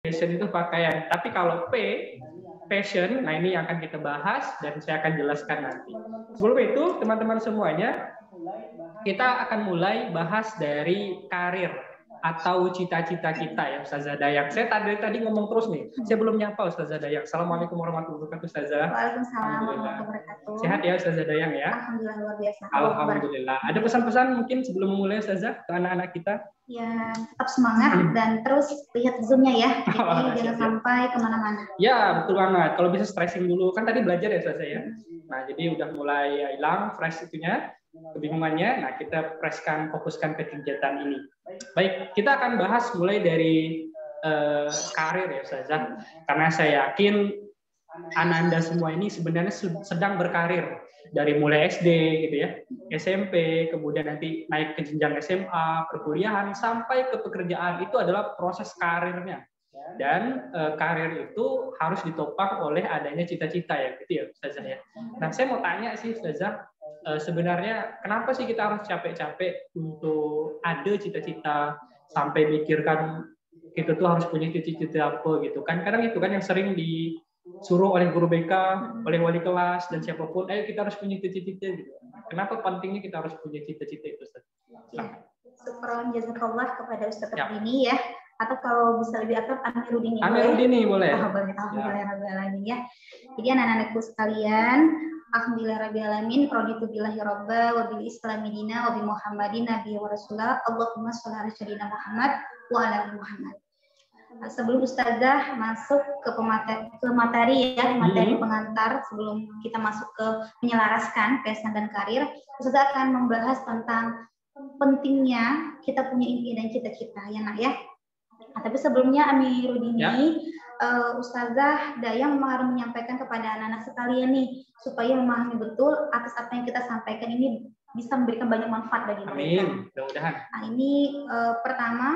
Passion itu pakaian. Tapi kalau passion, nah ini yang akan kita bahas dan saya akan jelaskan nanti. Sebelum itu, teman-teman semuanya, kita akan mulai bahas dari karir atau cita-cita kita ya, Ustazah Dayang. Saya tadi ngomong terus nih. Saya belum nyapa Ustazah Dayang. Assalamualaikum warahmatullahi wabarakatuh, Ustazah. Waalaikumsalam warahmatullahi wabarakatuh. Sehat ya Ustazah Dayang ya? Alhamdulillah luar biasa. Alhamdulillah. Ada pesan-pesan mungkin sebelum memulai Ustazah ke anak-anak kita? Ya, tetap semangat dan terus lihat Zoom-nya ya. Jadi jangan sampai kemana-mana. Ya, betul banget. Kalau bisa stressing dulu. Kan tadi belajar ya Ustazah ya. Nah, jadi udah mulai hilang fresh itunya, kebingungannya. Nah, kita fokuskan ke kegiatan ini. Baik, kita akan bahas mulai dari karir ya Ustazah. Karena saya yakin Ananda semua ini sebenarnya sedang berkarir. Dari mulai SD gitu ya, SMP, kemudian nanti naik ke jenjang SMA, perkuliahan, sampai ke pekerjaan. Itu adalah proses karirnya. Dan karir itu harus ditopang oleh adanya cita-cita ya, gitu ya Ustazah ya. Nah, saya mau tanya sih Ustazah, sebenarnya kenapa sih kita harus capek-capek untuk ada cita-cita sampai mikirkan kita tuh harus punya cita-cita apa gitu kan? Kadang itu kan yang sering disuruh oleh guru BK, oleh wali kelas dan siapapun, ayo kita harus punya cita-cita gitu. Kenapa pentingnya kita harus punya cita-cita itu Ustaz? Ya, syukron jazakallah kepada Ustaz ini ya. Atau kalau bisa lebih akrab Amiruddin. Amiruddin boleh. Alhamdulillahirobbilalamin ya. Jadi anak-anakku sekalian, alhamdulillahirobbilalamin, raditu billahi robba wa bil islami dina wa bi Muhammadin nabiyya wa rasulah. Allahumma sholli ala sayyidina Muhammad wa ala ali Muhammad. Sebelum Ustazah masuk ke materi ya, materi pengantar, sebelum kita masuk ke menyelaraskan passion dan karir, Ustazah akan membahas tentang pentingnya kita punya impian dan cita-cita ya nak ya. Nah, tapi sebelumnya Amiruddin Ustazah Dayang harus menyampaikan kepada anak-anak sekalian nih supaya memahami betul atas apa yang kita sampaikan ini bisa memberikan banyak manfaat bagi mereka. Amin. Mudah-mudahan. Nah, ini pertama,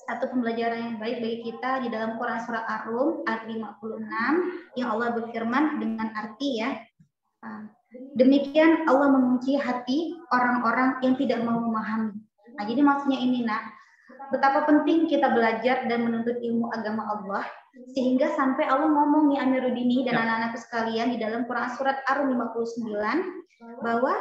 satu pembelajaran yang baik bagi kita di dalam Quran surat Ar-Rum ayat 56 yang Allah berfirman dengan arti ya. Demikian Allah mengunci hati orang-orang yang tidak mau memahami. Nah, jadi maksudnya ini nak, betapa penting kita belajar dan menuntut ilmu agama Allah sehingga sampai Allah ngomong nih Amiruddin dan anak-anakku sekalian di dalam Quran surat Ar-Rum 59 bahwa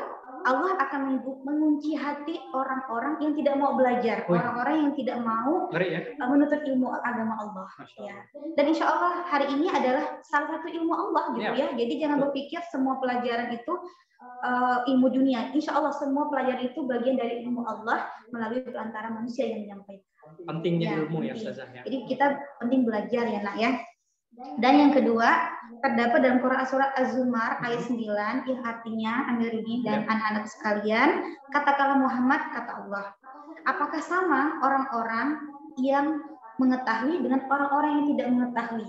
Allah akan mengunci hati orang-orang yang tidak mau belajar, orang-orang yang tidak mau menuntut ilmu agama Allah. Ya. Dan insya Allah hari ini adalah salah satu ilmu Allah gitu ya. Jadi jangan berpikir semua pelajaran itu ilmu dunia. Insya Allah semua pelajaran itu bagian dari ilmu Allah melalui perantara manusia yang menyampaikan. Pentingnya ilmu ya Ustazah ya. Jadi kita penting belajar ya nak ya. Dan yang kedua, terdapat dalam Quran surat Az-Zumar ayat 9 yang artinya Amiruddin dan anak-anak sekalian, katakanlah Muhammad, kata Allah, apakah sama orang-orang yang mengetahui dengan orang-orang yang tidak mengetahui?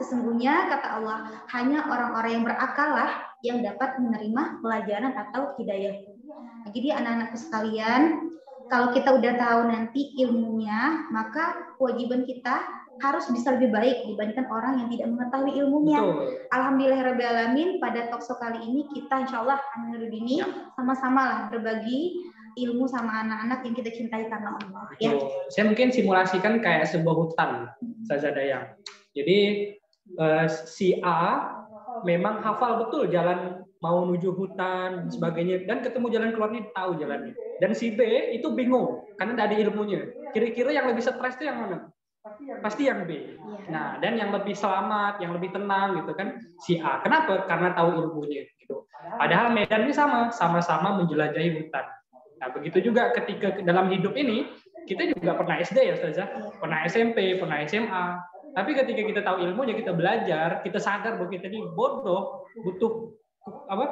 Sesungguhnya kata Allah, hanya orang-orang yang berakallah yang dapat menerima pelajaran atau hidayah. Nah, jadi anak-anakku sekalian, kalau kita udah tahu nanti ilmunya, maka kewajiban kita harus bisa lebih baik dibandingkan orang yang tidak mengetahui ilmunya. Alhamdulillahirobbilalamin, pada talkshow kali ini kita insya Allah Amiruddin sama-sama lah berbagi ilmu sama anak-anak yang kita cintai karena Allah. Ya. Saya mungkin simulasikan kayak sebuah hutan, Ustazah Dayang. Jadi si A memang hafal betul jalan mau menuju hutan dan sebagainya, dan ketemu jalan keluarnya tahu jalannya. Dan si B itu bingung karena tidak ada ilmunya. Kira-kira yang lebih stres itu yang mana? Pasti yang B. Nah, dan yang lebih selamat, yang lebih tenang gitu kan si A. Kenapa? Karena tahu ilmunya gitu. Padahal medannya sama-sama menjelajahi hutan. Nah, begitu juga ketika dalam hidup ini kita juga pernah SD ya Ustazah, pernah SMP, pernah SMA. Tapi ketika kita tahu ilmunya, kita belajar, kita sadar bahwa kita ini bodoh, butuh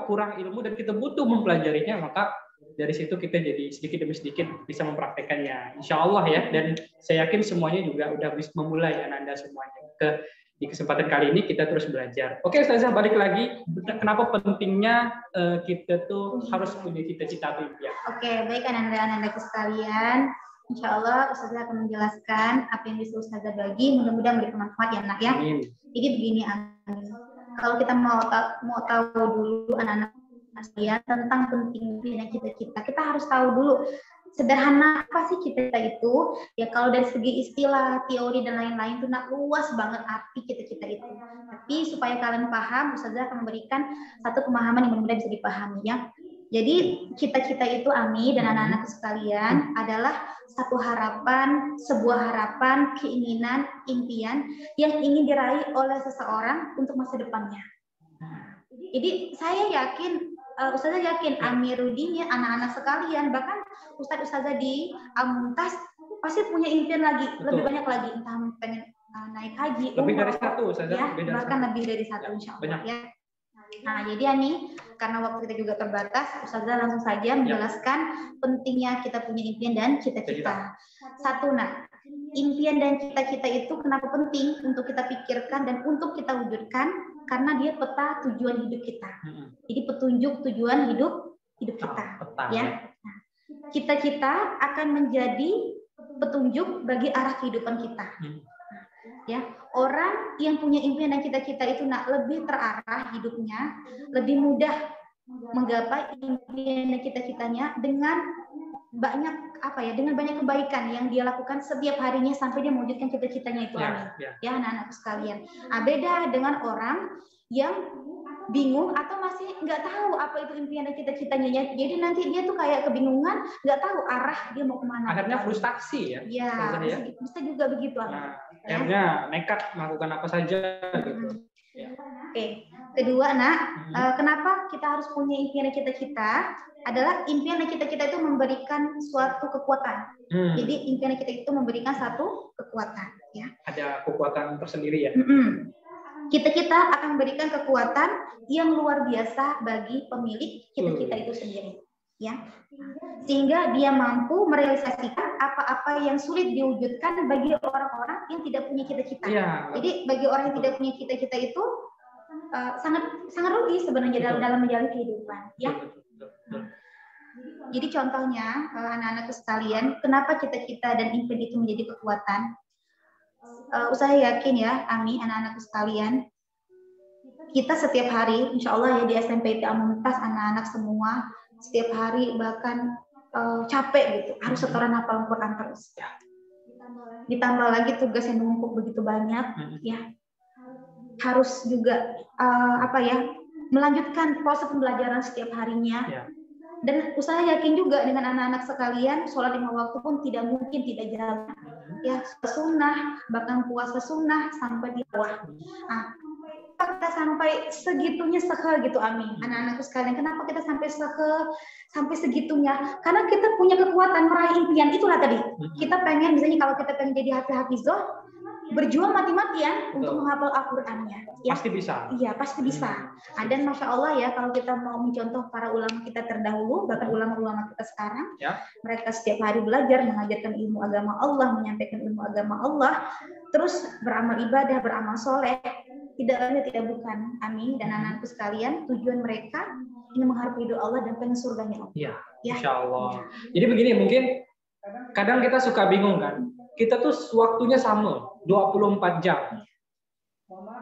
kurang ilmu dan kita butuh mempelajarinya, maka dari situ kita jadi sedikit demi sedikit bisa mempraktekannya, insya Allah ya. Dan saya yakin semuanya juga udah bisa memulai Anda semuanya. Di kesempatan kali ini kita terus belajar. Oke Ustazah, balik lagi. Kenapa pentingnya kita tuh harus punya cita-cita impian? Oke, baik anak-anak sekalian. Insya Allah Ustazah akan menjelaskan apa yang bisa Ustazah bagi. Mudah-mudahan memberikan manfaat ya nak ya. Amin. Jadi begini amin. Kalau kita mau tahu dulu anak-anak ya tentang pentingnya cita-cita, kita harus tahu dulu sederhana apa sih cita-cita itu? Ya kalau dari segi istilah, teori dan lain-lain itu luas banget arti cita-cita itu. Tapi supaya kalian paham, Ustazah akan memberikan satu pemahaman yang benar-benar bisa dipahami ya. Jadi cita-cita itu Ami dan anak-anak sekalian adalah satu harapan, sebuah harapan, keinginan, impian yang ingin diraih oleh seseorang untuk masa depannya. Jadi saya yakin, Ustazah yakin Amiruddin ya, anak-anak sekalian, bahkan Ustazah di Al-Mumtaz pasti punya impian lagi, lebih banyak lagi, entah pengen naik haji, lebih dari satu, Ustazah, ya, bahkan lebih dari satu insya Allah ya. Nah, jadi Ani, karena waktu kita juga terbatas, Ustazah langsung saja menjelaskan pentingnya kita punya impian dan cita-cita. Satu, impian dan cita-cita itu kenapa penting untuk kita pikirkan dan untuk kita wujudkan? Karena dia peta tujuan hidup kita. Jadi petunjuk tujuan hidup kita, ya. Nah, cita-cita akan menjadi petunjuk bagi arah kehidupan kita. Ya, orang yang punya impian dan cita-cita itu lebih terarah hidupnya, lebih mudah menggapai impian dan cita-citanya dengan banyak dengan banyak kebaikan yang dia lakukan setiap harinya sampai dia mewujudkan cita-citanya itu. Ya, anak-anakku sekalian. Beda dengan orang yang bingung atau masih nggak tahu apa itu impian dan cita-citanya. Jadi nanti dia tuh kayak kebingungan, nggak tahu arah dia mau kemana. Akhirnya frustasi ya. Ya, bisa juga begitu. Akhirnya nekat melakukan apa saja gitu. Oke. Kedua, kenapa kita harus punya impian dan cita-cita? Adalah impian dan cita-cita itu memberikan suatu kekuatan. Jadi impian dan cita itu memberikan satu kekuatan. Ya. Ada kekuatan tersendiri ya. Cita-cita akan memberikan kekuatan yang luar biasa bagi pemilik cita-cita itu sendiri. Ya. Sehingga dia mampu merealisasikan apa-apa yang sulit diwujudkan bagi orang-orang yang tidak punya cita-cita. Jadi bagi orang yang tidak punya cita-cita itu sangat rugi sebenarnya dalam menjalani kehidupan. Ya. Jadi contohnya anak-anakku sekalian, kenapa cita-cita dan impian itu menjadi kekuatan? Saya yakin ya, Ami, anak-anakku sekalian, kita setiap hari, insya Allah ya di SMP Al-Mumtaz anak-anak semua setiap hari bahkan capek gitu, harus setoran hafal Quran terus. Ditambah lagi tugas yang menumpuk begitu banyak, ya harus juga melanjutkan proses pembelajaran setiap harinya. Dan saya yakin juga dengan anak-anak sekalian, sholat 5 waktu pun tidak mungkin tidak jalan. Ya, sunnah, bahkan puasa sunnah sampai di bawah. Kita sampai segitunya gitu, Ami. Anak-anakku sekalian, kenapa kita sampai segitunya? Karena kita punya kekuatan meraih impian. Itulah tadi. Kita pengen, misalnya kalau kita pengen jadi hafizoh, berjuang mati-matian untuk menghafal Al-Qur'annya. Ya. Pasti bisa. Iya, pasti bisa. Dan Masya Allah ya, kalau kita mau mencontoh para ulama kita terdahulu, bahkan ulama-ulama kita sekarang, mereka setiap hari belajar, mengajarkan ilmu agama Allah, menyampaikan ilmu agama Allah, terus beramal ibadah, beramal soleh, tidak lain tidak bukan, Amin, dan anak-anakku sekalian, tujuan mereka ingin mengharap ridho Allah dan pengen surganya Allah. Iya, Insya Allah. Jadi begini, mungkin kadang kita suka bingung kan, kita tuh waktunya sama, 24 jam.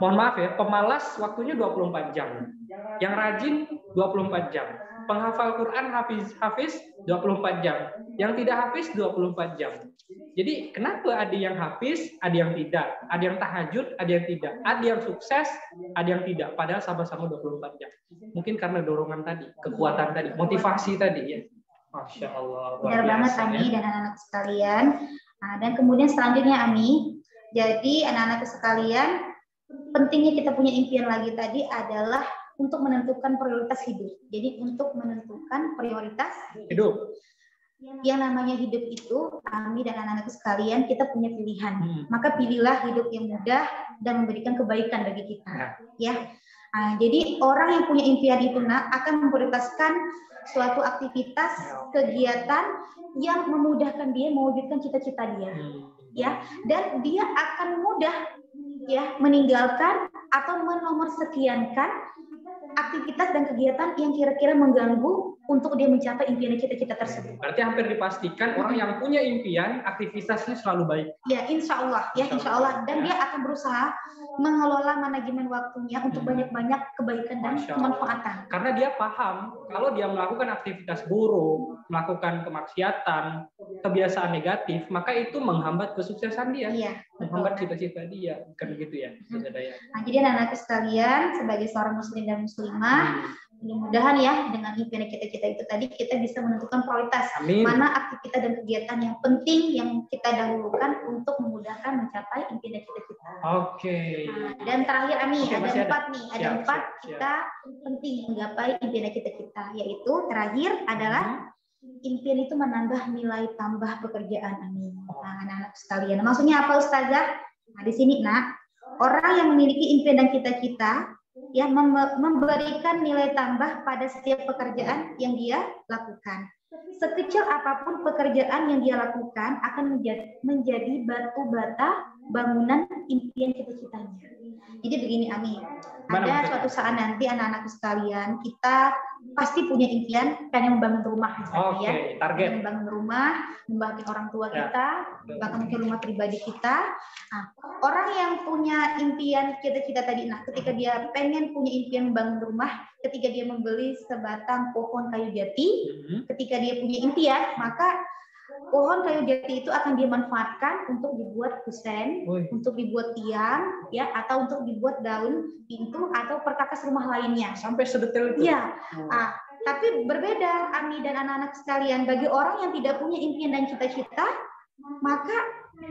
Mohon maaf ya, pemalas waktunya 24 jam. Yang rajin 24 jam. Penghafal Quran hafiz 24 jam. Yang tidak hafiz 24 jam. Jadi kenapa ada yang hafiz, ada yang tidak, ada yang tahajud, ada yang tidak, ada yang sukses, ada yang tidak, padahal sama-sama 24 jam. Mungkin karena dorongan tadi, kekuatan tadi, motivasi tadi ya. Masya Allah. Benar banget Ami dan anak-anak sekalian. Dan kemudian selanjutnya Ami, jadi anak-anak sekalian, pentingnya kita punya impian lagi tadi adalah untuk menentukan prioritas hidup. Jadi untuk menentukan prioritas hidup. Yang namanya hidup itu, Ami dan anak-anak sekalian, kita punya pilihan. Maka pilihlah hidup yang mudah dan memberikan kebaikan bagi kita. Ya. Jadi orang yang punya impian itu akan memprioritaskan suatu aktivitas, kegiatan yang memudahkan dia mewujudkan cita-cita dia. Ya, dan dia akan mudah ya meninggalkan atau menomorsekiankan aktivitas dan kegiatan yang kira-kira mengganggu untuk dia mencapai impian cita-cita tersebut. Berarti hampir dipastikan orang yang punya impian aktivitasnya selalu baik. Ya, insya Allah, insya Allah. Dan dia akan berusaha mengelola manajemen waktunya untuk banyak-banyak kebaikan dan kemanfaatan. Karena dia paham kalau dia melakukan aktivitas buruk, melakukan kemaksiatan, kebiasaan negatif, maka itu menghambat kesuksesan dia, menghambat cita-cita dia, bukan begitu ya, Ustazah Dayang? Nah, jadi anak-anak sekalian, sebagai seorang muslim dan muslimah, mudah-mudahan ya dengan impian kita itu tadi kita bisa menentukan prioritas. Amin. Mana aktivitas dan kegiatan yang penting yang kita dahulukan untuk memudahkan mencapai impian kita. Oke. Nah, dan terakhir ada 4 nih, ada 4 kita penting menggapai impian kita, yaitu terakhir adalah impian itu menambah nilai tambah pekerjaan. Amin. Nah, anak-anak sekalian, maksudnya apa Ustazah? Nah, di sini orang yang memiliki impian dan cita-cita ya memberikan nilai tambah pada setiap pekerjaan yang dia lakukan. Sekecil apapun pekerjaan yang dia lakukan akan menjadi batu bata bangunan impian cita-citanya. Jadi begini Ami, ada suatu saat nanti anak-anak sekalian kita pasti punya impian pengen membangun rumah misalnya target. Membangun rumah, membantu orang tua kita, bahkan mungkin rumah pribadi kita. Nah, orang yang punya impian cita-cita tadi, ketika dia pengen punya impian membangun rumah, ketika dia membeli sebatang pohon kayu jati, ketika dia punya impian, maka pohon kayu jati itu akan dimanfaatkan untuk dibuat kusen, untuk dibuat tiang, ya, atau untuk dibuat daun pintu atau perkakas rumah lainnya. Sampai sedetail itu. Iya. Tapi berbeda, Ami dan anak-anak sekalian, bagi orang yang tidak punya impian dan cita-cita, maka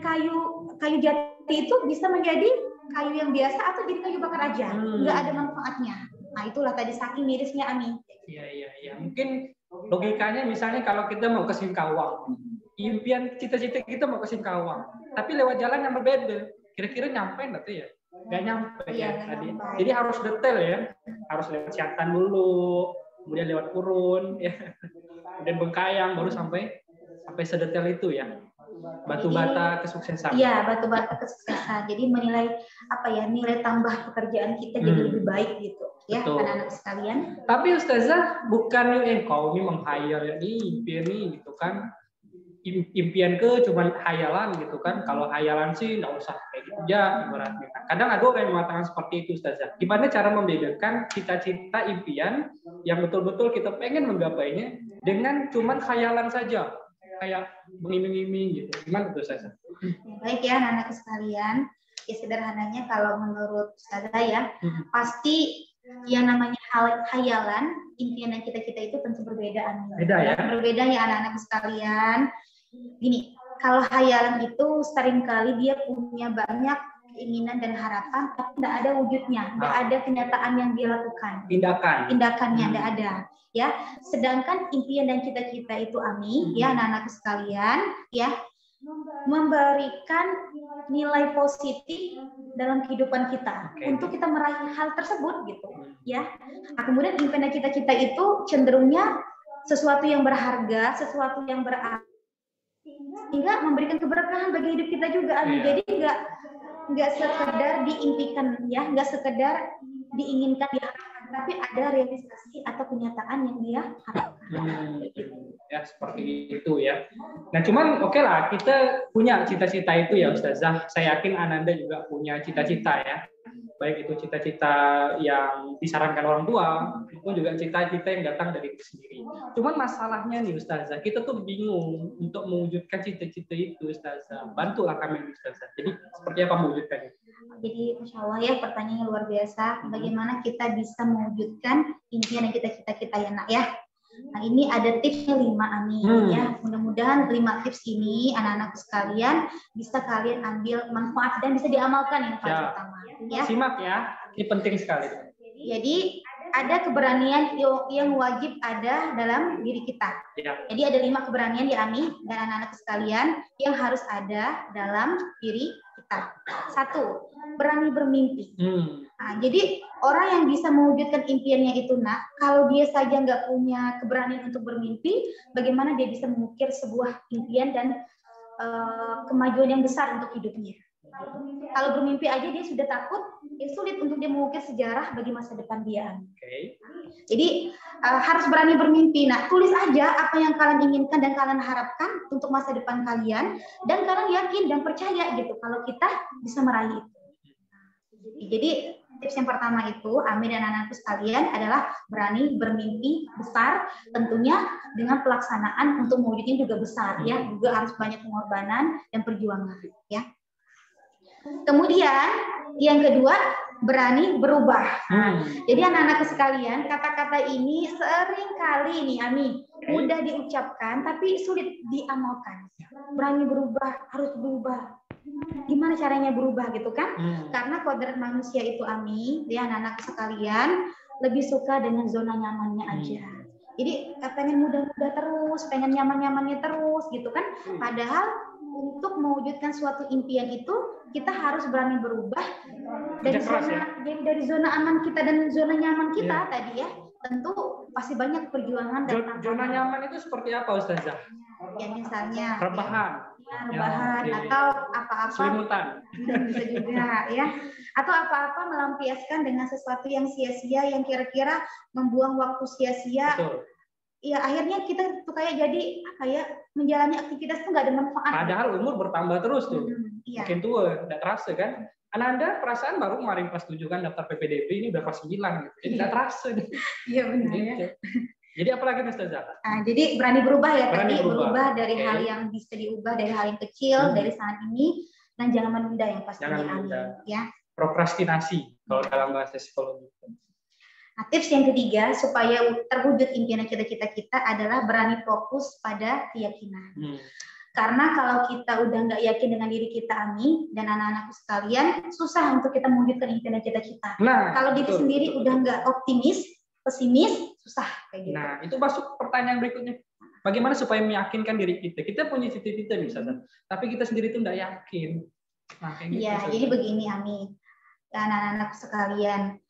kayu jati itu bisa menjadi kayu yang biasa atau jadi kayu bakar aja, nggak ada manfaatnya. Nah, itulah tadi saking mirisnya, Ami. Iya. Mungkin logikanya misalnya kalau kita mau ke Singkawang, impian cita-cita kita mau ke Singkawang, tapi lewat jalan yang berbeda, kira-kira nyampe nggak tuh ya? Nggak nyampe tadi. Jadi harus detail ya, harus lewat Siantan dulu, kemudian lewat Purun, ya, kemudian Bengkayang, baru sampai sedetail itu ya. Batu bata kesuksesan. Iya, batu bata kesuksesan. Jadi menilai nilai tambah pekerjaan kita jadi lebih baik gitu. Ya, anak-anak sekalian. Tapi Ustazah bukan kau ini menghayal ya impian nih gitu kan. Impian cuman hayalan gitu kan. Kalau hayalan sih nggak usah kayak gitu aja ibaratnya. Kadang ada orang yang mengatakan seperti itu Ustazah. Gimana cara membedakan cita-cita impian yang betul-betul kita pengen menggapainya dengan cuman hayalan saja? Kayak mengiming-iming gitu. Gimana tuh Ustazah? Baik ya anak-anak sekalian. Ya sederhananya kalau menurut Ustazah ya, pasti yang namanya hayalan, impian dan cita-cita itu tentu berbeda. Beda ya? Berbeda ya anak-anak sekalian. Gini, kalau hayalan itu seringkali dia punya banyak keinginan dan harapan, tapi tidak ada wujudnya, tidak ada kenyataan yang dia lakukan. Tindakannya tidak ada. Ya, sedangkan impian dan cita-cita itu Ami, ya anak-anak sekalian, ya memberikan nilai positif dalam kehidupan kita untuk kita meraih hal tersebut gitu, ya. Nah, kemudian impian dan cita-cita itu cenderungnya sesuatu yang berharga, sesuatu yang berarti, sehingga memberikan keberkahan bagi hidup kita juga, Ami. Jadi nggak sekedar diimpikan, ya, nggak sekedar diinginkan, tapi ada realisasi atau kenyataan yang dia harapkan. Ya seperti itu ya. Nah cuman oke lah kita punya cita-cita itu ya Ustazah. Saya yakin Ananda juga punya cita-cita ya. Baik itu cita-cita yang disarankan orang tua, maupun juga cita-cita yang datang dari diri sendiri. Cuman masalahnya nih Ustazah, kita tuh bingung untuk mewujudkan cita-cita itu Ustazah. Bantulah kami Ustazah. Jadi seperti apa mewujudkannya? Jadi Masya Allah ya, pertanyaannya luar biasa. Bagaimana kita bisa mewujudkan impian dan cita-cita kita ya nak ya. Nah ini ada tipsnya 5 Ami ya. Mudah-mudahan 5 tips ini anak-anak sekalian bisa kalian ambil manfaat dan bisa diamalkan yang paling utama. Ya. Simak ya, ini penting sekali. Jadi ada keberanian yang wajib ada dalam diri kita. Ya. Jadi ada 5 keberanian ya Ami dan anak-anak sekalian yang harus ada dalam diri kita. 1, berani bermimpi. Nah, jadi orang yang bisa mewujudkan impiannya itu nak, kalau dia saja nggak punya keberanian untuk bermimpi, bagaimana dia bisa mengukir sebuah impian dan kemajuan yang besar untuk hidupnya? Kalau bermimpi aja dia sudah takut, ya sulit untuk dia mengukir sejarah bagi masa depan dia. Oke. Jadi harus berani bermimpi. Nah, tulis aja apa yang kalian inginkan dan kalian harapkan untuk masa depan kalian, dan kalian yakin dan percaya gitu kalau kita bisa meraih itu. Jadi tips yang pertama itu, Ami dan anak-anakku sekalian, adalah berani bermimpi besar, tentunya dengan pelaksanaan untuk mewujudnya juga besar ya, juga harus banyak pengorbanan dan perjuangan ya. Kemudian yang kedua, berani berubah. Jadi anak-anakku sekalian, kata-kata ini sering kali nih Ami mudah diucapkan tapi sulit diamalkan. Berani berubah, harus berubah. Gimana caranya berubah gitu kan? Karena kodrat manusia itu Ami, ya anak-anakku sekalian, lebih suka dengan zona nyamannya aja. Jadi pengen mudah-mudah terus, pengen nyaman-nyamannya terus gitu kan? Padahal untuk mewujudkan suatu impian itu kita harus berani berubah dari zona aman kita dan zona nyaman kita tadi ya. Tentu pasti banyak perjuangan dan tantangan. Zona nyaman itu seperti apa Ustazah? Ya misalnya rebahan, atau apa-apa selimutan bisa juga ya, atau apa-apa melampiaskan dengan sesuatu yang sia-sia, yang kira-kira membuang waktu sia-sia. Ya akhirnya kita tuh kayak jadi apa ya, menjalani aktivitas tuh nggak ada manfaat. Padahal umur bertambah terus tuh, makin tua, nggak terasa kan? Anda perasaan baru kemarin kelas 7 kan daftar PPDB, ini udah kelas 9 gitu, jadi nggak terasa. Iya benar ya. Jadi apa lagi Ustazah? Jadi berani berubah ya, berani tadi berubah dari hal yang bisa diubah, dari hal yang kecil, dari saat ini, dan jangan menunda yang pastinya. Jangan menunda. Ya. Prokrastinasi kalau dalam bahasa psikologi. Nah, tips yang ketiga supaya terwujud impian cita-cita kita adalah berani fokus pada keyakinan. Karena kalau kita udah nggak yakin dengan diri kita, Ami dan anak-anakku sekalian, susah untuk kita mewujudkan impian cita-cita. Kalau diri sendiri udah nggak optimis, pesimis, susah kayak gitu. Nah, itu masuk pertanyaan berikutnya. Bagaimana supaya meyakinkan diri kita? Kita punya cita-cita misalnya, tapi kita sendiri tuh nggak yakin. Nah, kayak gitu. Ya, jadi begini, Ami, anak-anak sekalian.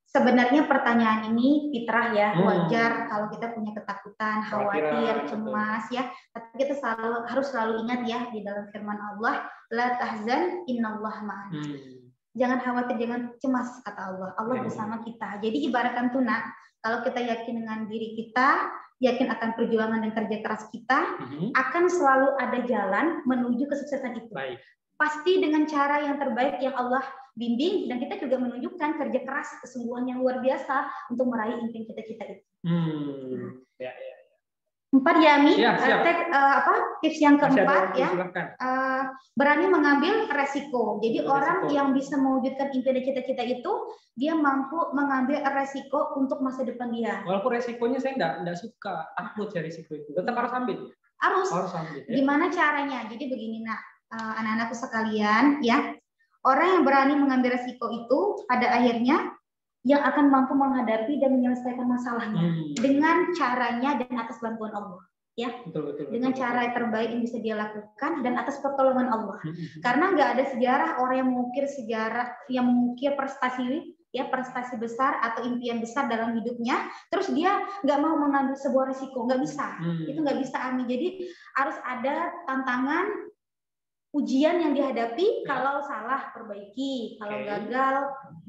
Sebenarnya pertanyaan ini fitrah ya, wajar kalau kita punya ketakutan, khawatir, cemas ya. Tapi kita harus selalu ingat ya di dalam firman Allah, la tahzan innallaha ma'ana. Jangan khawatir, jangan cemas, kata Allah. Allah bersama kita. Jadi ibaratkan tuh nak, kalau kita yakin dengan diri kita, yakin akan perjuangan dan kerja keras kita, akan selalu ada jalan menuju kesuksesan itu. Pasti dengan cara yang terbaik yang Allah bimbing, dan kita juga menunjukkan kerja keras, kesungguhan yang luar biasa untuk meraih impian kita itu. Ya. 4 ya, Mi. Ya, tips yang keempat ya, berani mengambil resiko. Jadi orang yang bisa mewujudkan impian cita-cita itu, dia mampu mengambil resiko untuk masa depan dia. Walaupun resikonya saya nggak suka, takut ya risiko itu, tetap harus ambil. Harus ambil. Ya. Gimana caranya? Jadi begini nak, anak-anakku sekalian ya, orang yang berani mengambil resiko itu pada akhirnya yang akan mampu menghadapi dan menyelesaikan masalahnya dengan caranya dan atas bantuan Allah ya. Betul, dengan cara yang terbaik yang bisa dia lakukan dan atas pertolongan Allah. Karena nggak ada sejarah orang yang mengukir prestasi besar atau impian besar dalam hidupnya, terus dia nggak mau mengambil sebuah risiko, nggak bisa. Itu nggak bisa, Ami. Jadi harus ada tantangan, ujian yang dihadapi, kalau salah perbaiki, kalau gagal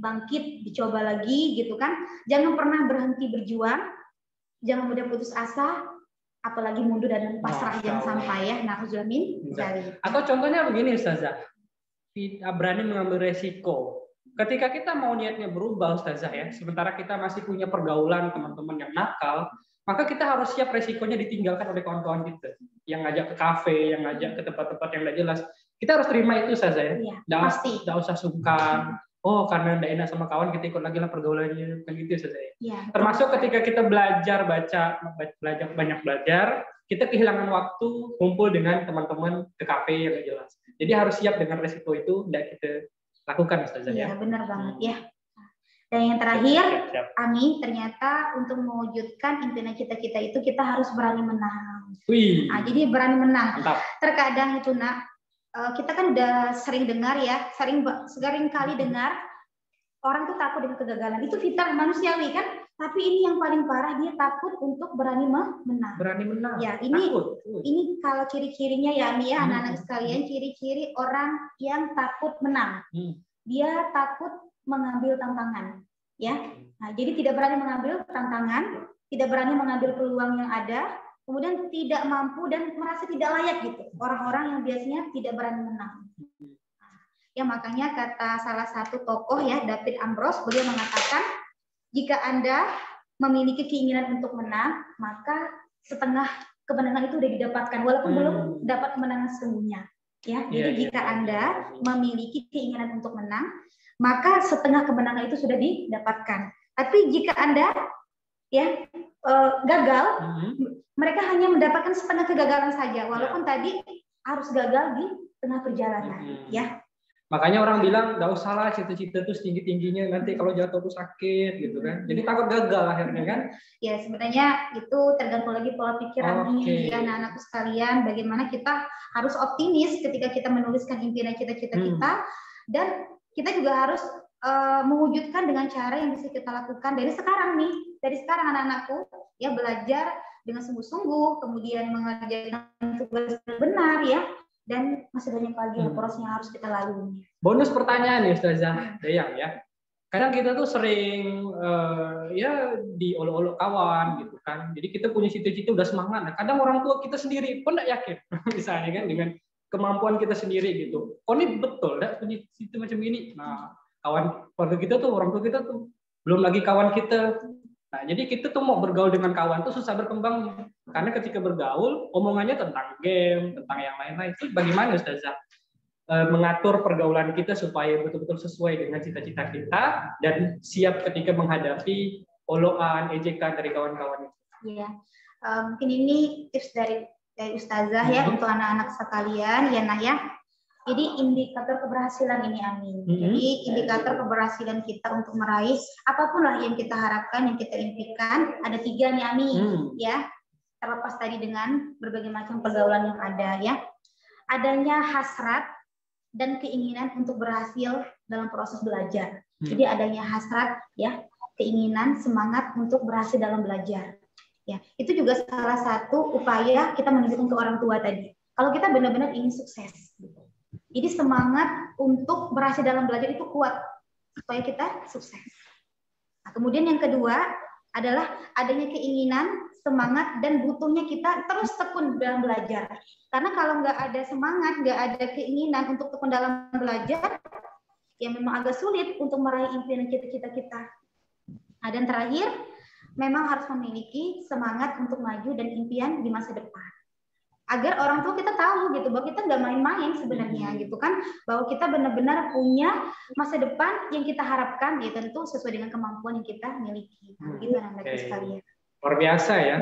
bangkit, dicoba lagi gitu kan. Jangan pernah berhenti berjuang, jangan mudah putus asa, apalagi mundur dan pasrah, jangan sampai ya. Nauzubillah dari. Atau contohnya begini Ustazah, kita berani mengambil resiko. Ketika kita mau niatnya berubah Ustazah ya, sementara kita masih punya pergaulan teman-teman yang nakal, maka kita harus siap resikonya ditinggalkan oleh kawan-kawan kita yang ngajak ke kafe, yang ngajak ke tempat-tempat yang tidak jelas. Kita harus terima itu saja ya. Tidak usah sungkan. Oh, karena tidak enak sama kawan, kita ikut lagi lah pergaulannya, kan gitu saja ya. Termasuk ketika kita belajar banyak belajar, kita kehilangan waktu kumpul dengan teman-teman ke kafe yang tidak jelas. Jadi harus siap dengan resiko itu, tidak kita lakukan saja ya. Iya, benar banget ya. Dan yang terakhir, Ami, ternyata untuk mewujudkan impian cita-cita itu kita harus berani menang. Nah, jadi berani menang. Mantap. Terkadang itu nak, kita kan udah sering dengar ya, sering kali dengar orang tuh takut dengan kegagalan. Itu fitrah manusiawi kan. Tapi ini yang paling parah, dia takut untuk berani menang. Berani menang. Ya, ini kalau ciri-cirinya ya, Ami ya, anak-anak sekalian, ciri-ciri orang yang takut menang. Dia takut mengambil tantangan, ya. Nah, jadi tidak berani mengambil tantangan, tidak berani mengambil peluang yang ada, kemudian tidak mampu dan merasa tidak layak gitu. Orang-orang yang biasanya tidak berani menang. Ya, makanya kata salah satu tokoh ya, David Ambrose, beliau mengatakan, jika Anda memiliki keinginan untuk menang, maka setengah kemenangan itu sudah didapatkan, walaupun belum dapat kemenangan sesungguhnya. Ya, jadi jika Anda memiliki keinginan untuk menang, maka setengah kemenangan itu sudah didapatkan. Tapi jika Anda ya gagal, mereka hanya mendapatkan setengah kegagalan saja, walaupun tadi harus gagal di tengah perjalanan. Ya. Makanya orang bilang nggak usah lah cita-cita tuh tinggi-tingginya, nanti kalau jatuh tuh sakit gitu kan. Jadi takut gagal akhirnya kan. Ya, sebenarnya itu tergantung lagi pola pikiran nih ya anak-anakku sekalian, bagaimana kita harus optimis ketika kita menuliskan impian cita-cita kita, dan kita juga harus mewujudkan dengan cara yang bisa kita lakukan dari sekarang nih. Dari sekarang anak-anakku ya belajar dengan sungguh-sungguh, kemudian mengerjakan tugas benar ya. Dan masih banyak lagi proses yang harus kita lalui. Bonus pertanyaan nih Ustazah Dayang ya. Kadang kita tuh sering ya diolok-olok kawan gitu kan. Jadi kita punya cita-cita udah semangat. Nah, kadang orang tua kita sendiri pun nggak yakin, misalnya kan dengan kemampuan kita sendiri gitu. Oh ini betul, nggak punya cita macam ini. Nah, kawan keluarga kita tuh, orang tua kita tuh belum lagi kawan kita. Nah, jadi kita tuh mau bergaul dengan kawan tuh susah berkembang. Karena ketika bergaul, omongannya tentang game, tentang yang lain-lain. Itu bagaimana Ustazah mengatur pergaulan kita supaya betul-betul sesuai dengan cita-cita kita dan siap ketika menghadapi olokan, ejekan dari kawan-kawan itu? Iya, mungkin ini tips dari Ustazah ya untuk anak-anak sekalian ya Nah ya. Jadi indikator keberhasilan ini Amin. Jadi indikator keberhasilan kita untuk meraih apapun lah yang kita harapkan, yang kita impikan, ada 3 nih Amin. Ya, terlepas tadi dengan berbagai macam pergaulan yang ada ya. Adanya hasrat dan keinginan untuk berhasil dalam proses belajar. Jadi adanya hasrat ya, keinginan, semangat untuk berhasil dalam belajar. Ya, itu juga salah satu upaya kita menunjukkan ke orang tua tadi. Kalau kita benar-benar ingin sukses. Jadi semangat untuk berhasil dalam belajar itu kuat supaya kita sukses. Nah, kemudian yang kedua adalah adanya keinginan, semangat, dan butuhnya kita terus tekun dalam belajar. Karena kalau nggak ada semangat, nggak ada keinginan untuk tekun dalam belajar, ya memang agak sulit untuk meraih impian cita-cita kita. Nah, dan terakhir, memang harus memiliki semangat untuk maju dan impian di masa depan. Agar orang tua kita tahu gitu bahwa kita nggak main-main sebenarnya gitu kan, bahwa kita benar-benar punya masa depan yang kita harapkan ya tentu sesuai dengan kemampuan yang kita miliki. Nah, gitu anak-anak sekalian. Luar biasa ya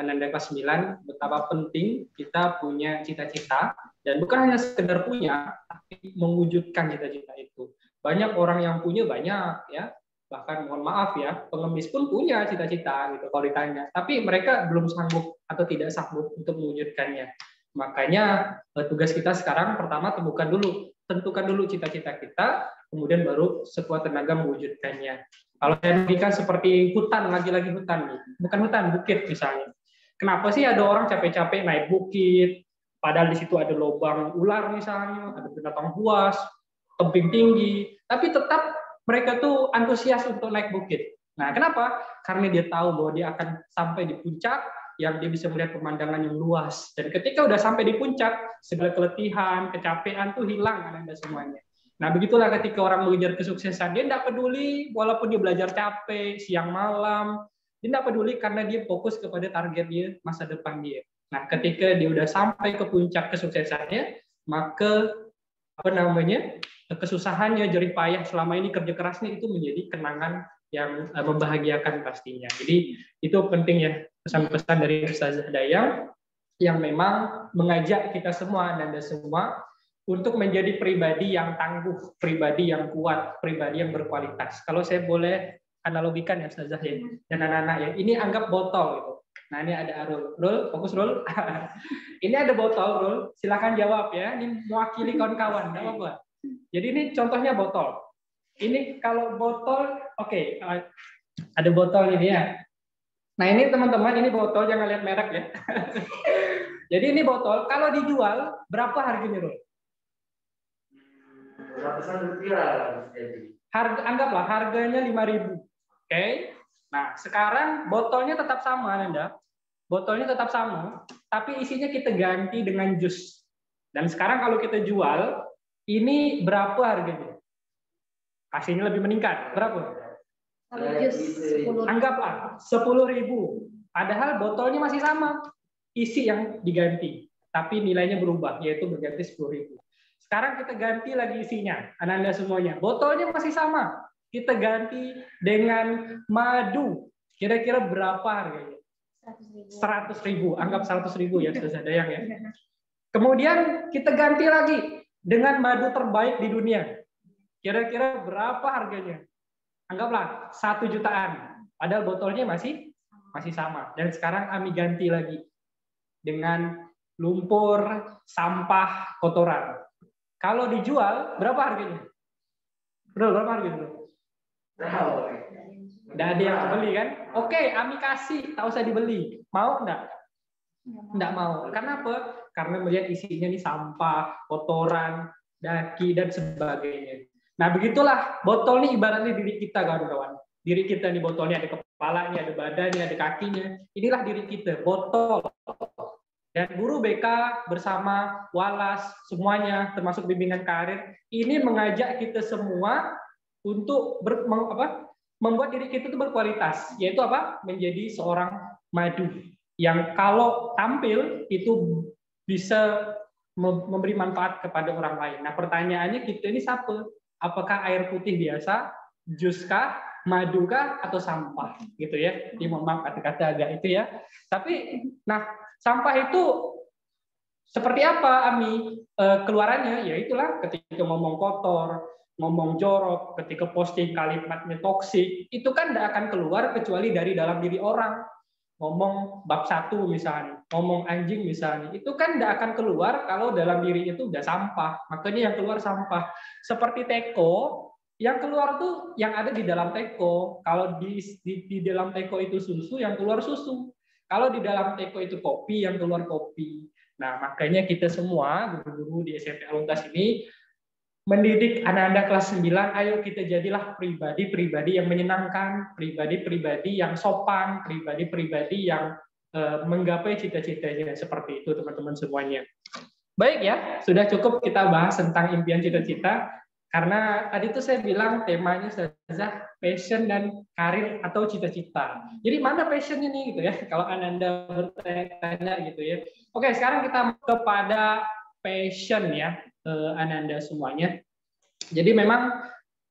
Ananda kelas 9, betapa penting kita punya cita-cita dan bukan hanya sekedar punya tapi mewujudkan cita-cita itu. Banyak orang yang punya banyak ya, bahkan mohon maaf ya, pengemis pun punya cita-cita gitu kalau ditanya, tapi mereka belum sanggup atau tidak sanggup untuk mewujudkannya. Makanya tugas kita sekarang pertama tentukan dulu cita-cita kita, kemudian baru sekuat tenaga mewujudkannya. Kalau saya berikan seperti hutan, lagi-lagi hutan nih, bukan hutan, bukit misalnya. Kenapa sih ada orang capek-capek naik bukit, padahal di situ ada lubang ular misalnya, ada binatang buas, tebing tinggi, tapi tetap mereka tuh antusias untuk naik bukit. Nah, kenapa? Karena dia tahu bahwa dia akan sampai di puncak, yang dia bisa melihat pemandangan yang luas. Dan ketika udah sampai di puncak, segala keletihan, kecapean tuh hilang Anda semuanya. Nah, begitulah ketika orang mengejar kesuksesan. Dia tidak peduli, walaupun dia belajar capek, siang malam, dia tidak peduli karena dia fokus kepada target dia, masa depan dia. Nah, ketika dia udah sampai ke puncak kesuksesannya, maka kesusahannya, jerih payah selama ini kerja kerasnya itu menjadi kenangan yang membahagiakan pastinya. Jadi itu penting ya pesan-pesan dari Ustazah Dayang yang memang mengajak kita semua dan semua untuk menjadi pribadi yang tangguh, pribadi yang kuat, pribadi yang berkualitas. Kalau saya boleh analogikan ya Ustazah ya, dan anak-anak ya, ini anggap botol gitu. Nah ini ada Arul, fokus Rul. Ini ada botol Rul, silakan jawab ya. Ini mewakili kawan-kawan, nggak apa-apa. Jadi ini contohnya botol. Ini kalau botol, oke, ada botol ini ya. Nah ini teman-teman, ini botol, jangan lihat merek ya. Jadi ini botol, kalau dijual berapa harganya Rul? Anggaplah harganya 5.000. Oke. Nah, sekarang botolnya tetap sama, Anda. Botolnya tetap sama, tapi isinya kita ganti dengan jus. Dan sekarang kalau kita jual, ini berapa harganya? Pastinya lebih meningkat. Berapa? Kalau jus 10.000. Anggaplah 10.000. Padahal botolnya masih sama. Isi yang diganti, tapi nilainya berubah, yaitu berganti 10.000. Sekarang kita ganti lagi isinya, Ananda semuanya. Botolnya masih sama. Kita ganti dengan madu. Kira-kira berapa harganya? 100.000. Anggap 100.000 ya, sudah ada yang ya. Kemudian kita ganti lagi dengan madu terbaik di dunia. Kira-kira berapa harganya? Anggaplah 1 jutaan. Padahal botolnya masih sama. Dan sekarang Ami ganti lagi dengan lumpur, sampah, kotoran. Kalau dijual, berapa harganya? Bro, berapa harganya? Nggak ada yang beli kan? Oke, Ami kasih, tak usah dibeli. Mau nggak? Nggak mau. Kenapa? Karena melihat isinya ini sampah, kotoran, daki, dan sebagainya. Nah, begitulah botol ini ibaratnya diri kita, kawan-kawan. Diri kita nih botolnya, ada kepalanya, ada badannya, ada kakinya. Inilah diri kita, botol. Dan guru BK bersama Walas, semuanya, termasuk bimbingan karir, ini mengajak kita semua untuk membuat diri kita itu berkualitas, yaitu apa? Menjadi seorang madu yang kalau tampil itu bisa memberi manfaat kepada orang lain. Nah, pertanyaannya kita ini siapa? Apakah air putih biasa, jus kah, madu kah, atau sampah? Gitu ya. Ini mohon maaf kata-kata agak itu ya. Tapi, nah, sampah itu seperti apa, Ami? Keluarannya, ya itulah ketika ngomong kotor, ngomong jorok, ketika posting kalimatnya toksik, itu kan tidak akan keluar kecuali dari dalam diri orang. Ngomong bab 1 misalnya, ngomong anjing misalnya, itu kan tidak akan keluar kalau dalam dirinya itu udah sampah. Makanya yang keluar sampah. Seperti teko, yang keluar tuh yang ada di dalam teko. Kalau di dalam teko itu susu, yang keluar susu. Kalau di dalam teko itu kopi, yang keluar kopi. Nah, makanya kita semua, guru-guru di SMP Aluntas ini, mendidik anak-anak kelas 9, ayo kita jadilah pribadi-pribadi yang menyenangkan, pribadi-pribadi yang sopan, pribadi-pribadi yang menggapai cita-citanya. Seperti itu, teman-teman semuanya. Baik ya, sudah cukup kita bahas tentang impian cita-cita. Karena tadi itu saya bilang temanya saja passion dan karir atau cita-cita. Jadi mana passionnya nih gitu ya? Kalau Ananda bertanya gitu ya. Oke, sekarang kita kepada passion ya, Ananda semuanya. Jadi memang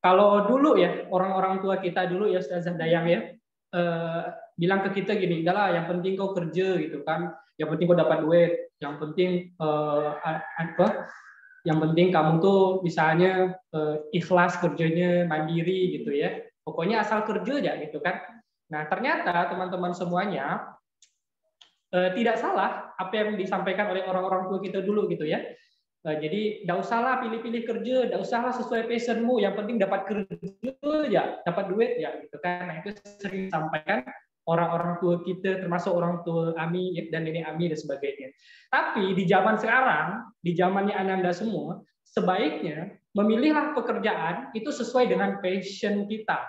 kalau dulu ya orang-orang tua kita dulu ya Ustazah Dayang ya bilang ke kita gini, udahlah yang penting kau kerja gitu kan, yang penting kau dapat duit, yang penting yang penting kamu tuh misalnya ikhlas kerjanya, mandiri gitu ya. Pokoknya asal kerja aja gitu kan. Nah, ternyata teman-teman semuanya tidak salah apa yang disampaikan oleh orang-orang tua kita dulu gitu ya. Jadi tidak usahlah pilih-pilih kerja, tidak usahlah sesuai passionmu, yang penting dapat kerja ya, dapat duit ya gitu kan. Nah, itu sering disampaikan orang-orang tua kita, termasuk orang tua Ami dan nenek Ami dan sebagainya. Tapi di zaman sekarang, di zamannya Ananda semua, sebaiknya memilihlah pekerjaan itu sesuai dengan passion kita.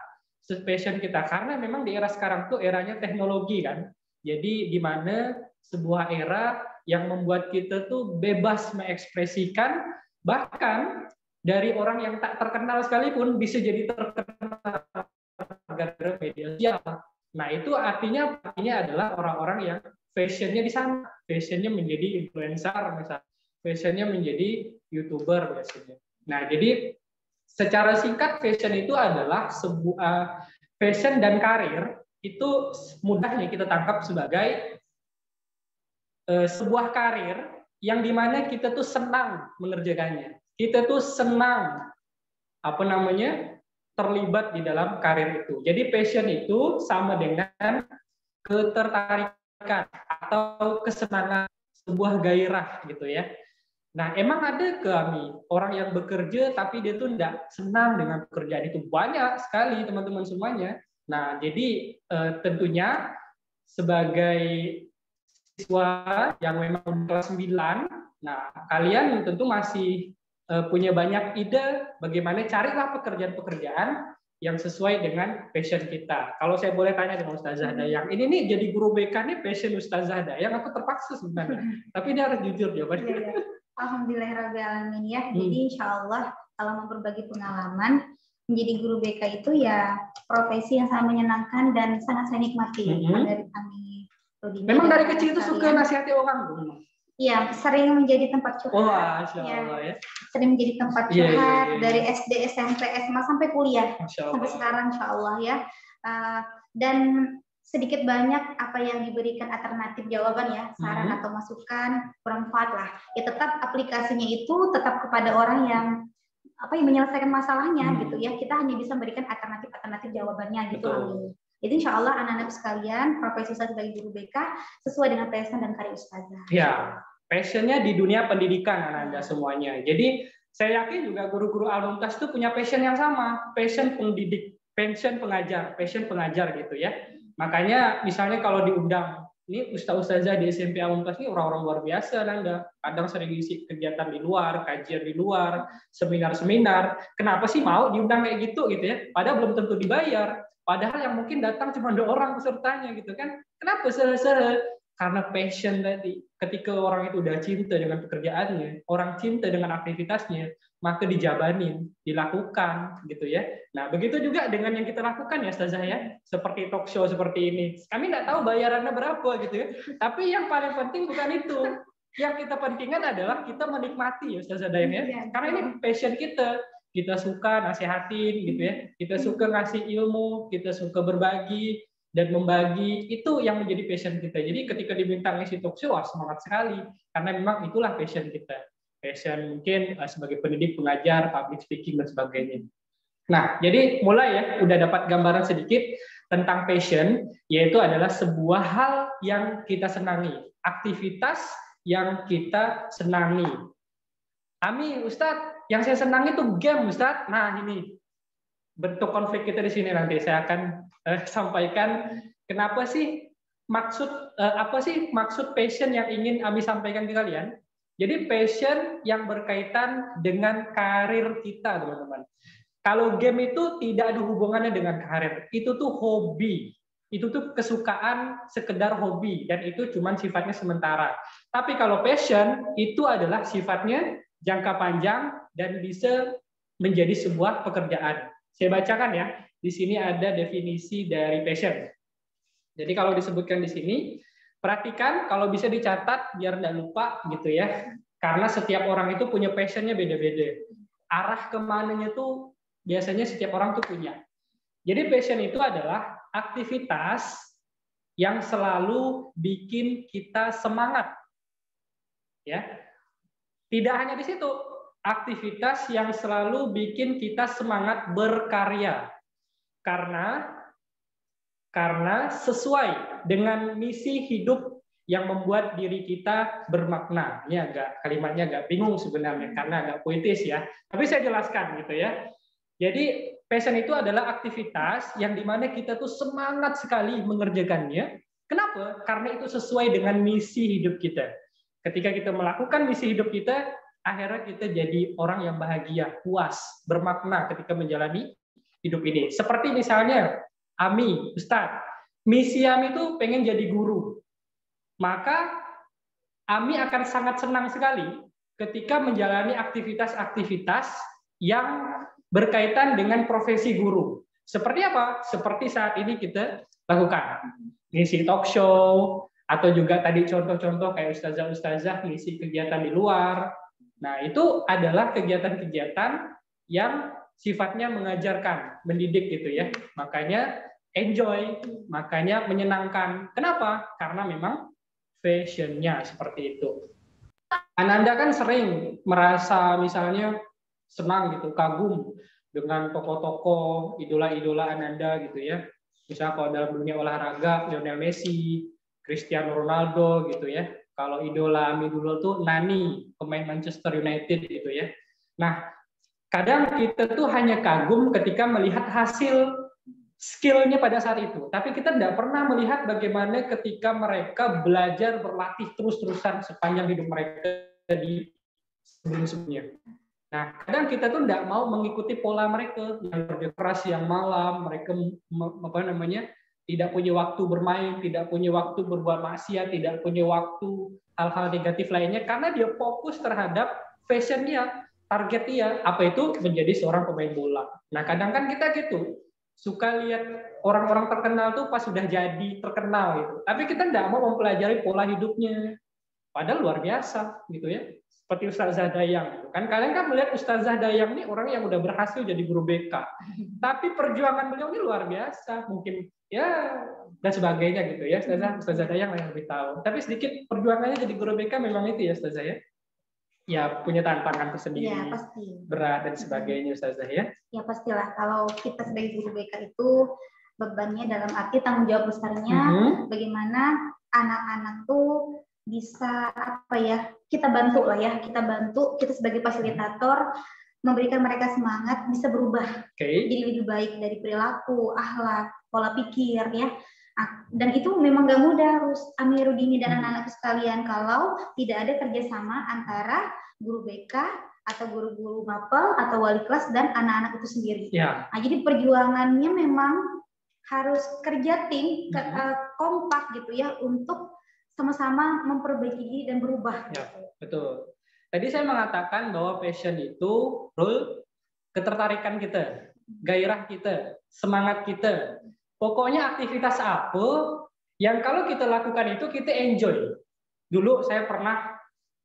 Karena memang di era sekarang tuh eranya teknologi kan. Jadi di mana sebuah era yang membuat kita tuh bebas mengekspresikan, bahkan dari orang yang tak terkenal sekalipun bisa jadi terkenal gara-gara media sosial. Nah, itu artinya adalah orang-orang yang fashionnya di sana, fashionnya menjadi influencer misalnya, fashionnya menjadi YouTuber biasanya. Nah, jadi secara singkat fashion itu adalah sebuah fashion dan karir itu mudahnya kita tangkap sebagai sebuah karir yang dimana kita tuh senang mengerjakannya, kita tuh senang terlibat di dalam karir itu. Jadi passion itu sama dengan ketertarikan atau kesenangan, sebuah gairah gitu ya. Nah, emang ada kami orang yang bekerja tapi dia tuh tidak senang dengan pekerjaan itu? Banyak sekali teman-teman semuanya. Nah, jadi tentunya sebagai siswa yang memang kelas 9, nah kalian tentu masih punya banyak ide, bagaimana carilah pekerjaan-pekerjaan yang sesuai dengan passion kita. Kalau saya boleh tanya dengan Ustazah Dayang, ini nih jadi guru BK nih passion Ustazah Dayang, aku terpaksa sebenarnya. Tapi ini harus jujur jawabannya. Iya, ya. Alhamdulillahirrahmanirrahim ya. Jadi insya Allah kalau mau berbagi pengalaman, menjadi guru BK itu ya profesi yang sangat menyenangkan dan sangat saya nikmati. Dari kami memang dari kecil itu suka nasihati orang, Bu? Iya, sering menjadi tempat curhat. Wah, Masya Allah, ya. Sering menjadi tempat curhat dari SD, SMP, SMA sampai kuliah. Sampai sekarang insya Allah ya. Dan sedikit banyak apa yang diberikan alternatif jawaban ya, saran atau masukan bermanfaat lah. Ya tetap aplikasinya itu tetap kepada orang yang menyelesaikan masalahnya gitu ya. Kita hanya bisa memberikan alternatif jawabannya gitu. Amin. Jadi insya Allah anak-anak sekalian, profesi saya sebagai guru BK sesuai dengan passion dan karya Ustazah. Ya, passionnya di dunia pendidikan anak-anak semuanya. Jadi saya yakin juga guru-guru Al-Mumtaz itu punya passion yang sama, passion pendidik, passion pengajar gitu ya. Makanya misalnya kalau diundang, ini Ustazah di SMP Al-Mumtaz ini orang-orang luar biasa, Nanda. Kadang sering isi kegiatan di luar, kajian di luar, seminar-seminar. Kenapa sih mau diundang kayak gitu ya? Padahal belum tentu dibayar. Padahal yang mungkin datang cuma 2 orang pesertanya gitu kan. Kenapa karena passion tadi. Ketika orang itu udah cinta dengan pekerjaannya, orang cinta dengan aktivitasnya, maka dijabanin, dilakukan gitu ya. Nah, begitu juga dengan yang kita lakukan ya Ustazah ya. Seperti talk show seperti ini. Kami nggak tahu bayarannya berapa gitu ya. Tapi yang paling penting bukan itu. Yang kita pentingkan adalah kita menikmati ya Ustazah Dayang ya. Karena ini passion kita. Kita suka nasihatin gitu ya, kita suka ngasih ilmu, kita suka berbagi dan membagi, itu yang menjadi passion kita. Jadi ketika diminta ngisi talk show, semangat sekali, karena memang itulah passion kita. Passion mungkin sebagai pendidik, pengajar, public speaking dan sebagainya. Nah, jadi mulai ya, udah dapat gambaran sedikit tentang passion, yaitu adalah sebuah hal yang kita senangi, aktivitas yang kita senangi. Ami, Ustadz, yang saya senang itu game, Ustadz. Nah, ini bentuk konflik kita di sini nanti. Saya akan sampaikan kenapa sih maksud passion yang ingin Ami sampaikan ke kalian. Jadi passion yang berkaitan dengan karir kita, teman-teman. Kalau game itu tidak ada hubungannya dengan karir. Itu tuh hobi. Itu tuh kesukaan sekedar hobi. Dan itu cuma sifatnya sementara. Tapi kalau passion, itu adalah sifatnya jangka panjang dan bisa menjadi sebuah pekerjaan. Saya bacakan ya. Di sini ada definisi dari passion. Jadi kalau disebutkan di sini, perhatikan kalau bisa dicatat biar nggak lupa gitu ya. Karena setiap orang itu punya passionnya beda-beda. Arah kemananya tuh biasanya setiap orang tuh punya. Jadi passion itu adalah aktivitas yang selalu bikin kita semangat. Ya. Tidak hanya di situ, aktivitas yang selalu bikin kita semangat berkarya. Karena sesuai dengan misi hidup yang membuat diri kita bermakna. Ini kalimatnya agak bingung sebenarnya karena agak puitis ya. Tapi saya jelaskan gitu ya. Jadi passion itu adalah aktivitas yang dimana kita tuh semangat sekali mengerjakannya. Kenapa? Karena itu sesuai dengan misi hidup kita. Ketika kita melakukan misi hidup kita, akhirnya kita jadi orang yang bahagia, puas, bermakna ketika menjalani hidup ini. Seperti misalnya, Ami, Ustadz, misi Ami itu pengen jadi guru. Maka Ami akan sangat senang sekali ketika menjalani aktivitas-aktivitas yang berkaitan dengan profesi guru. Seperti apa? Seperti saat ini kita lakukan. Ngisi talk show, atau juga tadi contoh-contoh kayak ustazah-ustazah ngisi kegiatan di luar. Nah, itu adalah kegiatan-kegiatan yang sifatnya mengajarkan, mendidik gitu ya. Makanya enjoy, makanya menyenangkan. Kenapa? Karena memang passion-nya seperti itu. Ananda kan sering merasa misalnya senang gitu, kagum dengan tokoh-tokoh, idola-idola Ananda gitu ya. Misalnya kalau dalam dunia olahraga, Lionel Messi, Cristiano Ronaldo gitu ya. Kalau idola Ami dulu tuh Nani, pemain Manchester United gitu ya. Nah, kadang kita tuh hanya kagum ketika melihat hasil skill-nya pada saat itu. Tapi kita tidak pernah melihat bagaimana ketika mereka belajar berlatih terus-terusan sepanjang hidup mereka di sebelum-sebelumnya. Nah, kadang kita tuh nggak mau mengikuti pola mereka yang kerja keras yang malam, mereka tidak punya waktu bermain, tidak punya waktu berbuat maksiat, tidak punya waktu hal-hal negatif lainnya karena dia fokus terhadap fashion dia, target dia, apa itu menjadi seorang pemain bola. Nah, kadang kan kita gitu, suka lihat orang-orang terkenal tuh pas sudah jadi terkenal gitu. Tapi kita nggak mau mempelajari pola hidupnya. Padahal luar biasa gitu ya. Seperti Ustazah Dayang gitu. Kan kalian kan melihat Ustazah Dayang ini orang yang udah berhasil jadi guru BK. Tapi perjuangan beliau ini luar biasa. Mungkin ya dan sebagainya gitu ya. Ustazah Dayang yang lebih tahu. Tapi sedikit perjuangannya jadi guru BK memang itu ya Ustazah ya. Ya punya tantangan tersendiri. Ya, pasti. Berat dan sebagainya Ustazah ya. Ya pastilah kalau kita sebagai guru BK itu bebannya dalam arti tanggung jawab besarnya bagaimana anak-anak tuh bisa kita bantu kita sebagai fasilitator memberikan mereka semangat bisa berubah jadi lebih baik dari perilaku, akhlak, pola pikir ya. Dan itu memang gak mudah, Amiruddin dan anak-anak sekalian kalau tidak ada kerjasama antara guru BK atau guru-guru mapel atau wali kelas dan anak-anak itu sendiri. Ya. Nah, jadi perjuangannya memang harus kerja tim kompak gitu ya untuk sama-sama memperbaiki diri dan berubah. Ya, betul. Tadi saya mengatakan bahwa passion itu ketertarikan kita, gairah kita, semangat kita. Pokoknya aktivitas apa yang kalau kita lakukan itu kita enjoy. Dulu saya pernah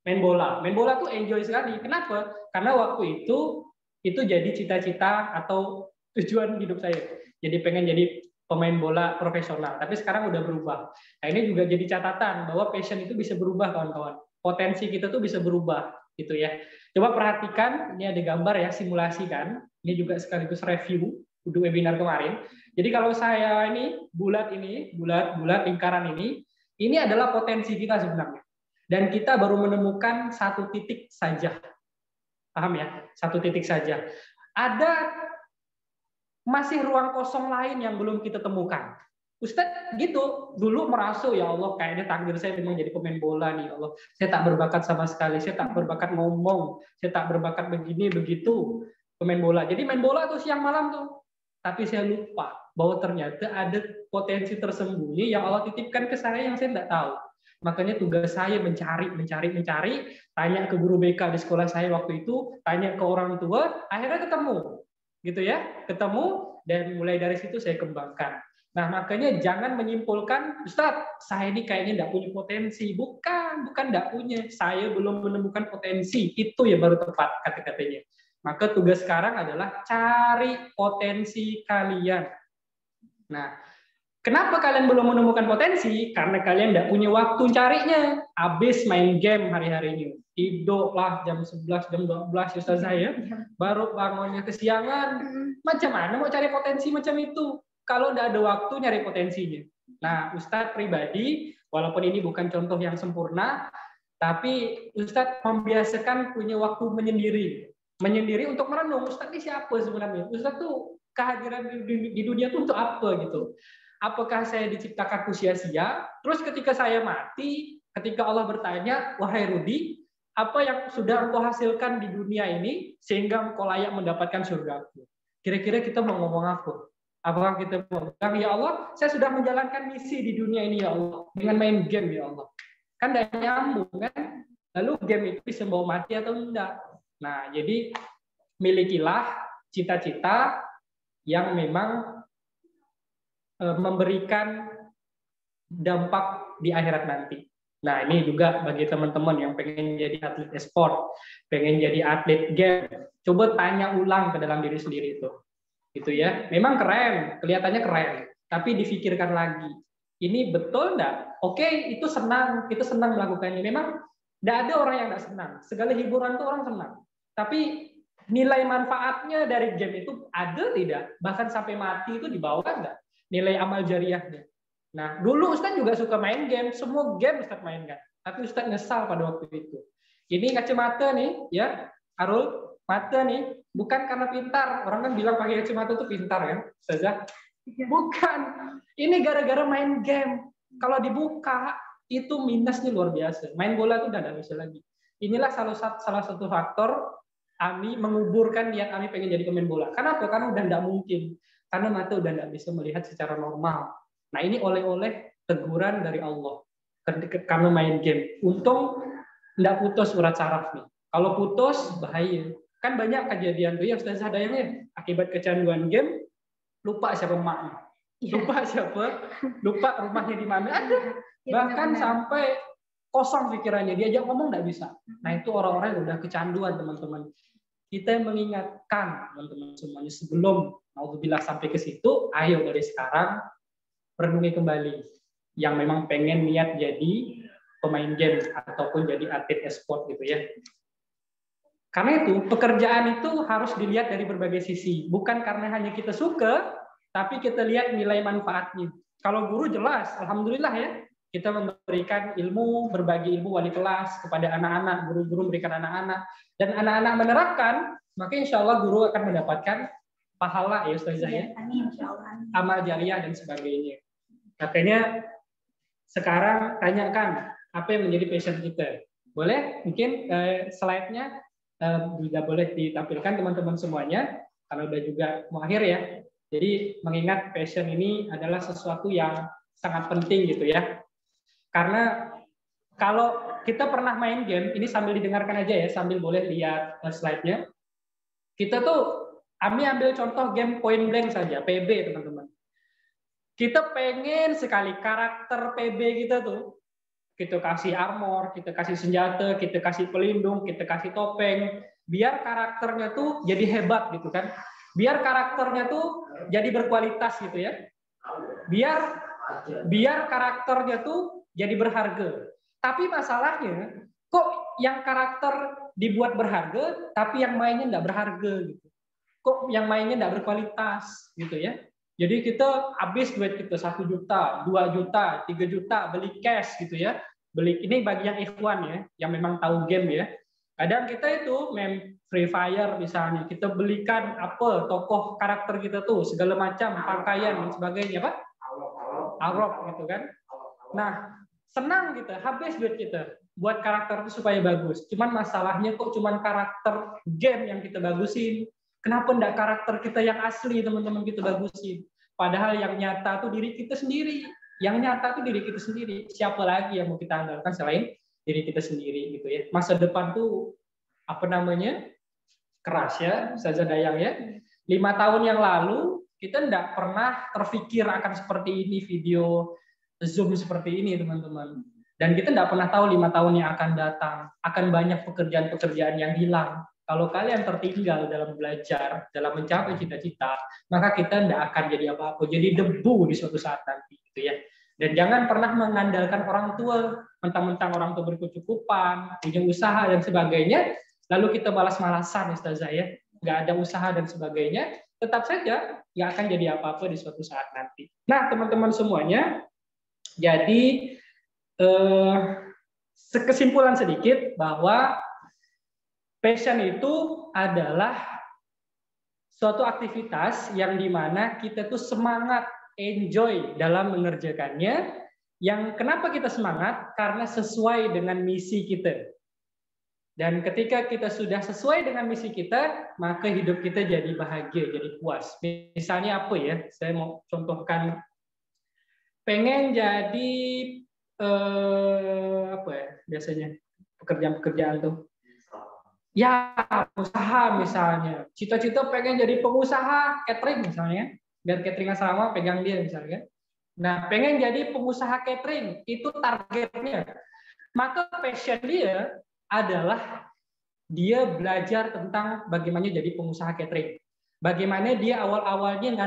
main bola. Main bola tuh enjoy sekali. Kenapa? Karena waktu itu jadi cita-cita atau tujuan hidup saya. Jadi pengen jadi pemain bola profesional, tapi sekarang udah berubah. Nah, ini juga jadi catatan bahwa passion itu bisa berubah, kawan-kawan. Potensi kita tuh bisa berubah, gitu ya. Coba perhatikan, ini ada gambar ya, simulasi kan. Ini juga sekaligus review untuk webinar kemarin. Jadi kalau saya ini, bulat lingkaran ini adalah potensi kita sebenarnya. Dan kita baru menemukan satu titik saja. Paham ya? Satu titik saja. Ada masih ruang kosong lain yang belum kita temukan. Ustadz gitu, dulu merasa ya Allah kayaknya takdir saya memang jadi pemain bola nih Allah. Saya tak berbakat sama sekali, saya tak berbakat ngomong, saya tak berbakat begini begitu pemain bola. Jadi main bola tuh siang malam tuh. Tapi saya lupa bahwa ternyata ada potensi tersembunyi yang Allah titipkan ke saya yang saya tidak tahu. Makanya tugas saya mencari, tanya ke guru BK di sekolah saya waktu itu, tanya ke orang tua, akhirnya ketemu. Gitu ya, ketemu dan mulai dari situ saya kembangkan. Nah, makanya jangan menyimpulkan, Ustadz, saya ini kayaknya tidak punya potensi. Bukan tidak punya. Saya belum menemukan potensi. Itu ya baru tepat kata-katanya. Maka tugas sekarang adalah cari potensi kalian. Nah, kenapa kalian belum menemukan potensi? Karena kalian tidak punya waktu carinya. Habis main game hari-harinya. Tidurlah jam 11, jam 12 Ustaz saya. Baru bangunnya kesiangan. Macam mana mau cari potensi macam itu? Kalau tidak ada waktu nyari potensinya. Nah, Ustadz pribadi, walaupun ini bukan contoh yang sempurna, tapi Ustadz membiasakan punya waktu menyendiri. Menyendiri untuk merenung. Ustadz ini siapa sebenarnya? Ustadz tuh kehadiran di dunia itu untuk apa gitu? Apakah saya diciptakan sia-sia? Terus ketika saya mati, ketika Allah bertanya, wahai Rudi, apa yang sudah engkau hasilkan di dunia ini sehingga engkau layak mendapatkan surgaku? Kira-kira kita mau ngomong apa? Apakah kita mau bilang, ya Allah, saya sudah menjalankan misi di dunia ini ya Allah dengan main game ya Allah? Kan tidak nyambung kan? Lalu game itu bisa bawa mati atau enggak? Nah, jadi milikilah cita-cita yang memang memberikan dampak di akhirat nanti. Nah, ini juga bagi teman-teman yang pengen jadi atlet e-sport, pengen jadi atlet game, coba tanya ulang ke dalam diri sendiri itu. Gitu ya. Memang keren, kelihatannya keren, tapi difikirkan lagi. Ini betul enggak? Oke, itu senang, kita senang melakukannya. Memang enggak ada orang yang enggak senang. Segala hiburan tuh orang senang. Tapi nilai manfaatnya dari game itu ada tidak? Bahkan sampai mati itu dibawa enggak? Nilai amal jariahnya. Nah, dulu Ustadz juga suka main game, semua game Ustadz mainkan. Tapi Ustadz nyesal pada waktu itu. Ini kacamata nih, ya, Arul, mata nih, bukan karena pintar. Orang kan bilang pakai kacamata itu pintar kan, Ustazah? Bukan. Ini gara-gara main game. Kalau dibuka, itu minusnya luar biasa. Main bola itu udah nggak bisa lagi. Inilah salah satu faktor Ami menguburkan niat Ami pengen jadi pemain bola. Kenapa? Karena udah nggak mungkin. Karena mata udah nggak bisa melihat secara normal. Nah ini oleh-oleh teguran dari Allah. Karena main game. Untung nggak putus urat saraf nih. Kalau putus bahaya. Kan banyak kejadian tuh ya Ustazah Dayangnya akibat kecanduan game lupa siapa emaknya. Lupa siapa, lupa rumahnya di mana. Ada. Bahkan sampai kosong pikirannya, diajak ngomong nggak bisa. Nah itu orang-orang yang udah kecanduan teman-teman. Kita mengingatkan teman-teman semuanya sebelum naudzubillah sampai ke situ, ayo dari sekarang renungi kembali yang memang pengen niat jadi pemain game ataupun jadi atlet e-sport gitu ya. Karena itu pekerjaan itu harus dilihat dari berbagai sisi, bukan karena hanya kita suka, tapi kita lihat nilai manfaatnya. Kalau guru jelas, alhamdulillah ya, kita memberikan ilmu, berbagi ilmu wali kelas kepada anak-anak, guru-guru memberikan anak-anak, dan anak-anak menerapkan, maka insya Allah guru akan mendapatkan pahala ya Ustazah ya, amal jariah dan sebagainya. Makanya sekarang tanyakan apa yang menjadi passion kita. Boleh mungkin slide-nya juga boleh ditampilkan teman-teman semuanya, karena udah juga mau akhir ya. Jadi mengingat passion ini adalah sesuatu yang sangat penting gitu ya. Karena kalau kita pernah main game, ini sambil didengarkan aja ya, sambil boleh lihat slide-nya. Kita tuh, Ami ambil contoh game Point Blank saja, PB teman-teman. Kita pengen sekali karakter PB kita tuh, kita kasih armor, kita kasih senjata, kita kasih pelindung, kita kasih topeng, biar karakternya tuh jadi hebat gitu kan. Biar karakternya tuh jadi berkualitas gitu ya. Biar karakternya tuh jadi berharga. Tapi masalahnya, kok yang karakter dibuat berharga, tapi yang mainnya nggak berharga gitu. Kok yang mainnya nggak berkualitas gitu ya. Jadi kita habis duit kita 1 juta, 2 juta, 3 juta beli cash gitu ya. Beli ini bagi yang ikhwan ya, yang memang tahu game ya. Kadang kita itu main Free Fire misalnya, kita belikan apa tokoh karakter kita tuh segala macam pakaian dan sebagainya, Pak. Arok gitu kan. Nah, senang kita, habis duit kita buat karakter itu supaya bagus. Cuman masalahnya kok cuman karakter game yang kita bagusin. Kenapa enggak karakter kita yang asli teman-teman kita bagusin? Padahal yang nyata tuh diri kita sendiri. Yang nyata tuh diri kita sendiri. Siapa lagi yang mau kita andalkan selain diri kita sendiri gitu ya. Masa depan tuh apa namanya? Keras ya, Ustazah Dayang ya. 5 tahun yang lalu kita enggak pernah terfikir akan seperti ini video Zoom seperti ini teman-teman. Dan kita enggak pernah tahu 5 tahun yang akan datang akan banyak pekerjaan-pekerjaan yang hilang. Kalau kalian tertinggal dalam belajar, dalam mencapai cita-cita, maka kita enggak akan jadi apa-apa, jadi debu di suatu saat nanti gitu ya. Dan jangan pernah mengandalkan orang tua, mentang-mentang orang tua berkecukupan, punya usaha dan sebagainya, lalu kita balas-malasan Ustazah ya, nggak ada usaha dan sebagainya, tetap saja nggak akan jadi apa-apa di suatu saat nanti. Nah teman-teman semuanya, jadi kesimpulan sedikit bahwa passion itu adalah suatu aktivitas yang dimana kita tuh semangat, enjoy dalam mengerjakannya. Yang kenapa kita semangat? Karena sesuai dengan misi kita. Dan ketika kita sudah sesuai dengan misi kita, maka hidup kita jadi bahagia, jadi puas. Misalnya apa ya? Saya mau contohkan, pengen jadi apa ya biasanya pekerjaan-pekerjaan tuh? Ya, usaha misalnya. Cita-cita pengen jadi pengusaha catering misalnya, biar catering asrama pegang dia misalnya. Nah, pengen jadi pengusaha catering, itu targetnya. Maka passion dia adalah dia belajar tentang bagaimana jadi pengusaha catering. Bagaimana dia awal-awalnya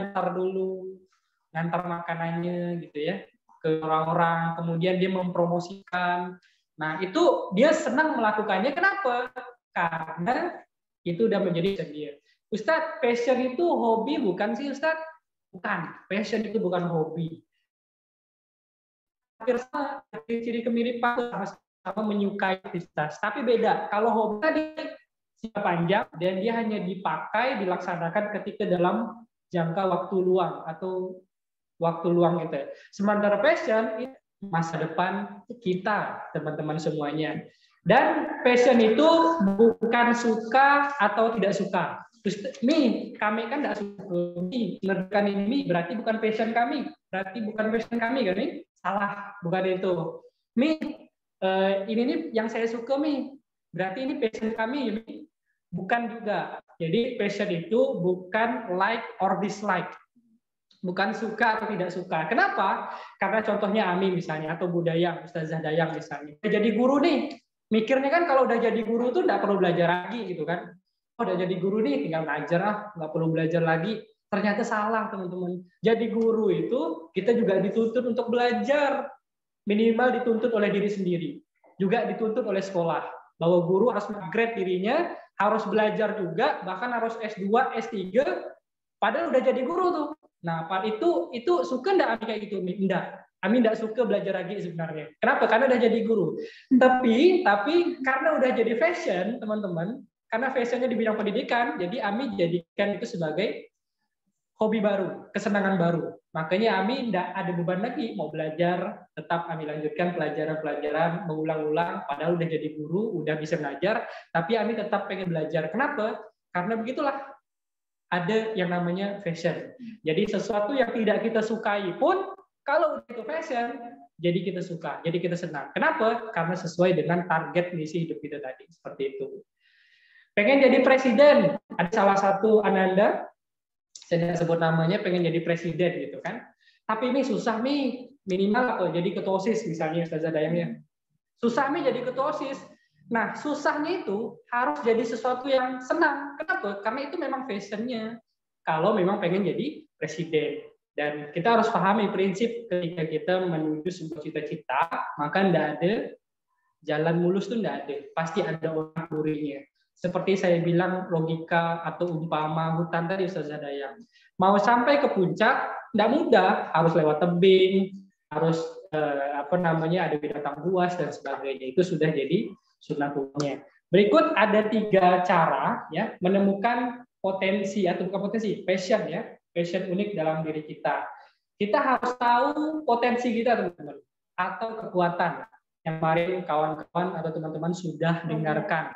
ngantar makanannya gitu ya ke orang-orang, kemudian dia mempromosikan. Nah, itu dia senang melakukannya. Kenapa? Karena itu udah menjadi passion dia. Ustadz, passion itu hobi bukan sih Ustadz? Bukan, passion itu bukan hobi. Hampir sama, ciri kemiripan sama menyukai aktivitas, tapi beda. Kalau hobi tadi panjang dan dia hanya dipakai, dilaksanakan ketika dalam jangka waktu luang atau waktu luang gitu. Sementara passion itu masa depan kita, teman-teman semuanya. Dan passion itu bukan suka atau tidak suka. Terus, Mi, kami kan tidak suka Mi, meneruskan ini berarti bukan passion kami, berarti bukan passion kami kan? Mi? Salah, bukan itu. Mi, ini nih yang saya suka Mi, berarti ini passion kami, Mi. Bukan juga. Jadi passion itu bukan like or dislike, bukan suka atau tidak suka. Kenapa? Karena contohnya Ami misalnya atau Budaya, Ustazah Dayang misalnya, jadi guru nih. Mikirnya kan kalau udah jadi guru tuh nggak perlu belajar lagi gitu kan. Oh, udah jadi guru nih tinggal belajar lah, nggak perlu belajar lagi. Ternyata salah teman-teman. Jadi guru itu kita juga dituntut untuk belajar. Minimal dituntut oleh diri sendiri. Juga dituntut oleh sekolah. Bahwa guru harus upgrade dirinya, harus belajar juga, bahkan harus S2, S3, padahal udah jadi guru tuh. Nah, itu suka nggak Ami kayak gitu? Enggak. Ami nggak suka belajar lagi sebenarnya. Kenapa? Karena udah jadi guru. Tapi karena udah jadi fashion, teman-teman, karena fashionnya di bidang pendidikan, jadi Ami jadikan itu sebagai hobi baru, kesenangan baru. Makanya Ami nggak ada beban lagi mau belajar, tetap Ami lanjutkan pelajaran-pelajaran, mengulang-ulang, padahal udah jadi guru, udah bisa belajar, tapi Ami tetap pengen belajar. Kenapa? Karena begitulah, ada yang namanya fashion. Jadi sesuatu yang tidak kita sukai pun, kalau itu fashion, jadi kita suka, jadi kita senang. Kenapa? Karena sesuai dengan target misi hidup kita tadi, seperti itu. Pengen jadi presiden, ada salah satu Ananda, saya tidak sebut namanya, pengen jadi presiden gitu kan. Tapi ini susah nih, minimal apa? Jadi ketua OSIS misalnya Ustazah Dayangnya. Susah nih jadi ketua OSIS. Nah, susahnya itu harus jadi sesuatu yang senang. Kenapa? Karena itu memang passion-nya. Kalau memang pengen jadi presiden. Dan kita harus pahami prinsip ketika kita menuju sebuah cita-cita, maka tidak ada jalan mulus tuh tidak ada. Pasti ada orang durinya. Seperti saya bilang logika atau umpama hutan tadi Ustazah Dayang. Mau sampai ke puncak tidak mudah, harus lewat tebing, harus ada binatang buas dan sebagainya. Itu sudah jadi sunatulnya. Berikut ada 3 cara ya menemukan potensi atau bukan potensi, passion ya, passion unik dalam diri kita. Kita harus tahu potensi kita teman-teman atau kekuatan. Yang kemarin kawan-kawan atau teman-teman sudah dengarkan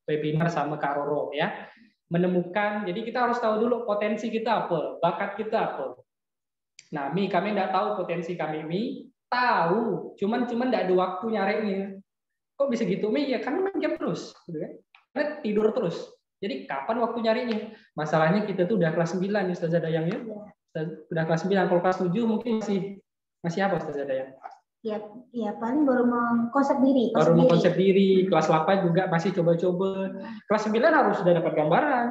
webinar sama Kak Roro ya. Menemukan, jadi kita harus tahu dulu potensi kita apa, bakat kita apa. Nah, kami nggak tahu potensi kami, tahu, cuman nggak ada waktu nyarinya. Kok bisa gitu, Ya karena main game terus, gitu kan? Karena tidur terus. Jadi kapan waktu nyarinya? Masalahnya kita tuh udah kelas 9 ya Ustazah Dayang ya. Udah kelas 9, kalau kelas 7 mungkin masih apa Ustazah Dayang? Ya paling baru mengkonsep diri. Baru mengkonsep diri. Kelas 8 juga masih coba-coba. Kelas 9 harus sudah dapat gambaran.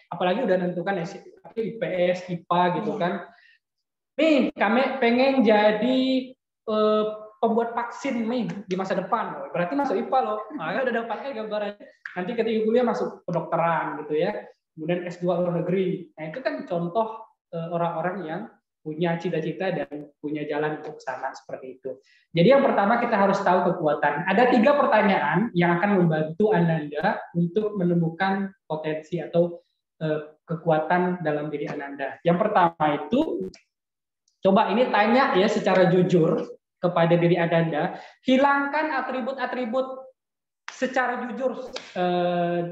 Apalagi udah nentukan IPS, IPA gitu kan. Kami pengen jadi pembuat vaksin di masa depan. Berarti masuk IPA loh. Udah dapatnya gambaran. Nanti ketika kuliah masuk kedokteran gitu ya. Kemudian S2 luar negeri. Nah, itu kan contoh orang-orang yang punya cita-cita dan punya jalan untuk sana seperti itu. Jadi yang pertama kita harus tahu kekuatan. Ada 3 pertanyaan yang akan membantu Ananda untuk menemukan potensi atau kekuatan dalam diri Ananda. Yang pertama itu, coba ini tanya ya secara jujur kepada diri Ananda, hilangkan atribut-atribut secara jujur,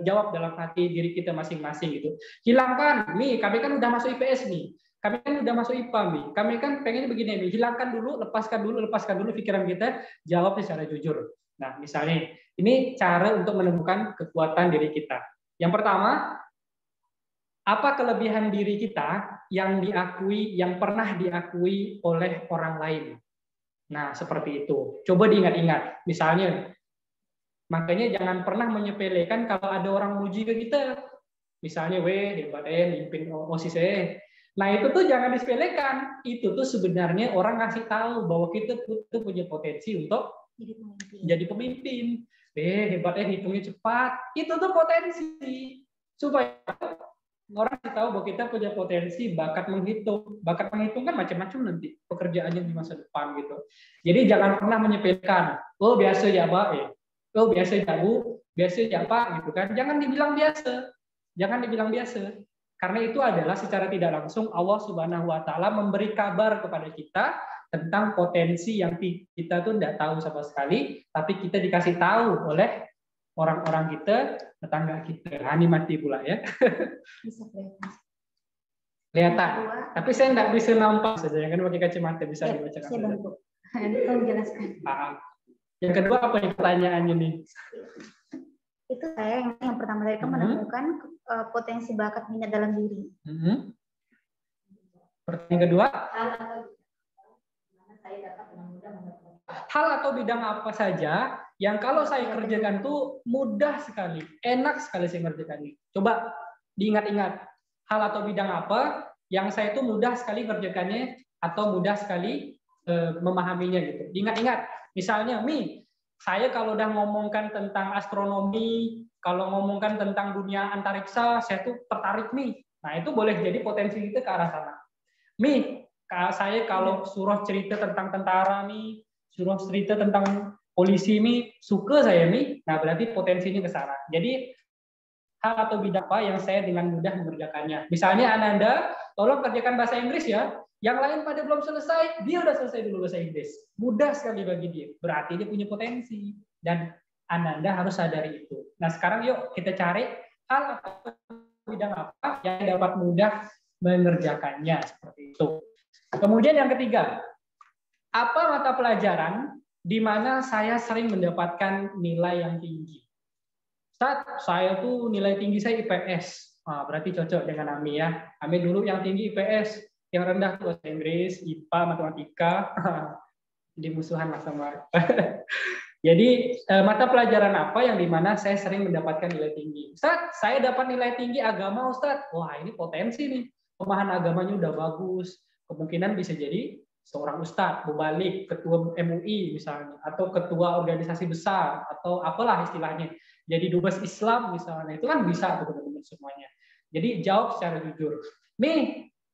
jawab dalam hati diri kita masing-masing gitu. Hilangkan, kami kan udah masuk IPS nih. Kami kan udah masuk IPA, Kami kan pengen begini, Hilangkan dulu, lepaskan dulu pikiran kita, jawab secara jujur. Nah, misalnya, ini cara untuk menemukan kekuatan diri kita. Yang pertama, apa kelebihan diri kita yang diakui, yang pernah diakui oleh orang lain? Nah, seperti itu. Coba diingat-ingat. Misalnya, makanya jangan pernah menyepelekan kalau ada orang muji ke kita. Misalnya, hebat mimpin OSIS Nah, itu tuh jangan disepelekan. Itu tuh sebenarnya orang ngasih tahu bahwa kita tuh punya potensi untuk jadi pemimpin. Hebat hitungnya cepat. Itu tuh potensi. Supaya orang ngasih tahu bahwa kita punya potensi bakat menghitung. Bakat menghitung kan macam-macam nanti pekerjaannya di masa depan gitu. Jadi jangan pernah menyepelekan. Oh, biasa ya, Pak. Oh, biasa ya, Bu. Biasa ya, Pak gitu kan. Jangan dibilang biasa. Jangan dibilang biasa. Karena itu adalah secara tidak langsung Allah Subhanahu wa taala memberi kabar kepada kita tentang potensi yang kita tuh tidak tahu sama sekali, tapi kita dikasih tahu oleh orang-orang kita, tetangga kita. Ini mati pula ya. Bisa kelihatan. Kelihatan. Tapi saya tidak bisa nampak saja, kan pakai kacamata bisa Ya, dibacakan. saya bantu. Nanti kau jelaskan. Yang kedua apa yang pertanyaannya nih? Itu saya yang pertama tadi kan menemukan potensi bakat minat dalam diri. Pertanyaan kedua, hal atau bidang apa saja yang kalau saya kerjakan tuh mudah sekali, enak sekali saya kerjakannya. Coba diingat-ingat, hal atau bidang apa yang saya tuh mudah sekali kerjakannya atau mudah sekali memahaminya gitu. Diingat-ingat, misalnya saya kalau udah ngomongkan tentang astronomi, kalau ngomongkan tentang dunia antariksa, saya tuh tertarik nih. Nah itu boleh jadi potensi kita ke arah sana. Saya kalau suruh cerita tentang tentara suruh cerita tentang polisi suka saya nah berarti potensinya ke sana. Jadi hal atau bidang apa yang saya dengan mudah mengerjakannya. Misalnya Ananda, tolong kerjakan bahasa Inggris ya. Yang lain pada belum selesai, dia udah selesai dulu bahasa Inggris. Mudah sekali bagi dia. Berarti dia punya potensi. Dan Ananda harus sadari itu. Nah sekarang yuk kita cari hal atau bidang apa yang dapat mudah mengerjakannya seperti itu. Kemudian yang ketiga, apa mata pelajaran di mana saya sering mendapatkan nilai yang tinggi? Ustaz, saya tuh nilai tinggi saya IPS. Berarti cocok dengan Ami ya. Ami dulu yang tinggi IPS, yang rendah tuh bahasa Inggris, IPA, matematika. Jadi musuhan lah sama. Jadi mata pelajaran apa yang di mana saya sering mendapatkan nilai tinggi? Ustaz, saya dapat nilai tinggi agama Ustaz. Wah, ini potensi nih. Pemahaman agamanya udah bagus. Kemungkinan bisa jadi seorang ustadz, mubalik, ketua MUI misalnya, atau ketua organisasi besar, atau apalah istilahnya. Jadi dubes Islam misalnya, itu kan bisa teman-teman semuanya. Jadi jawab secara jujur.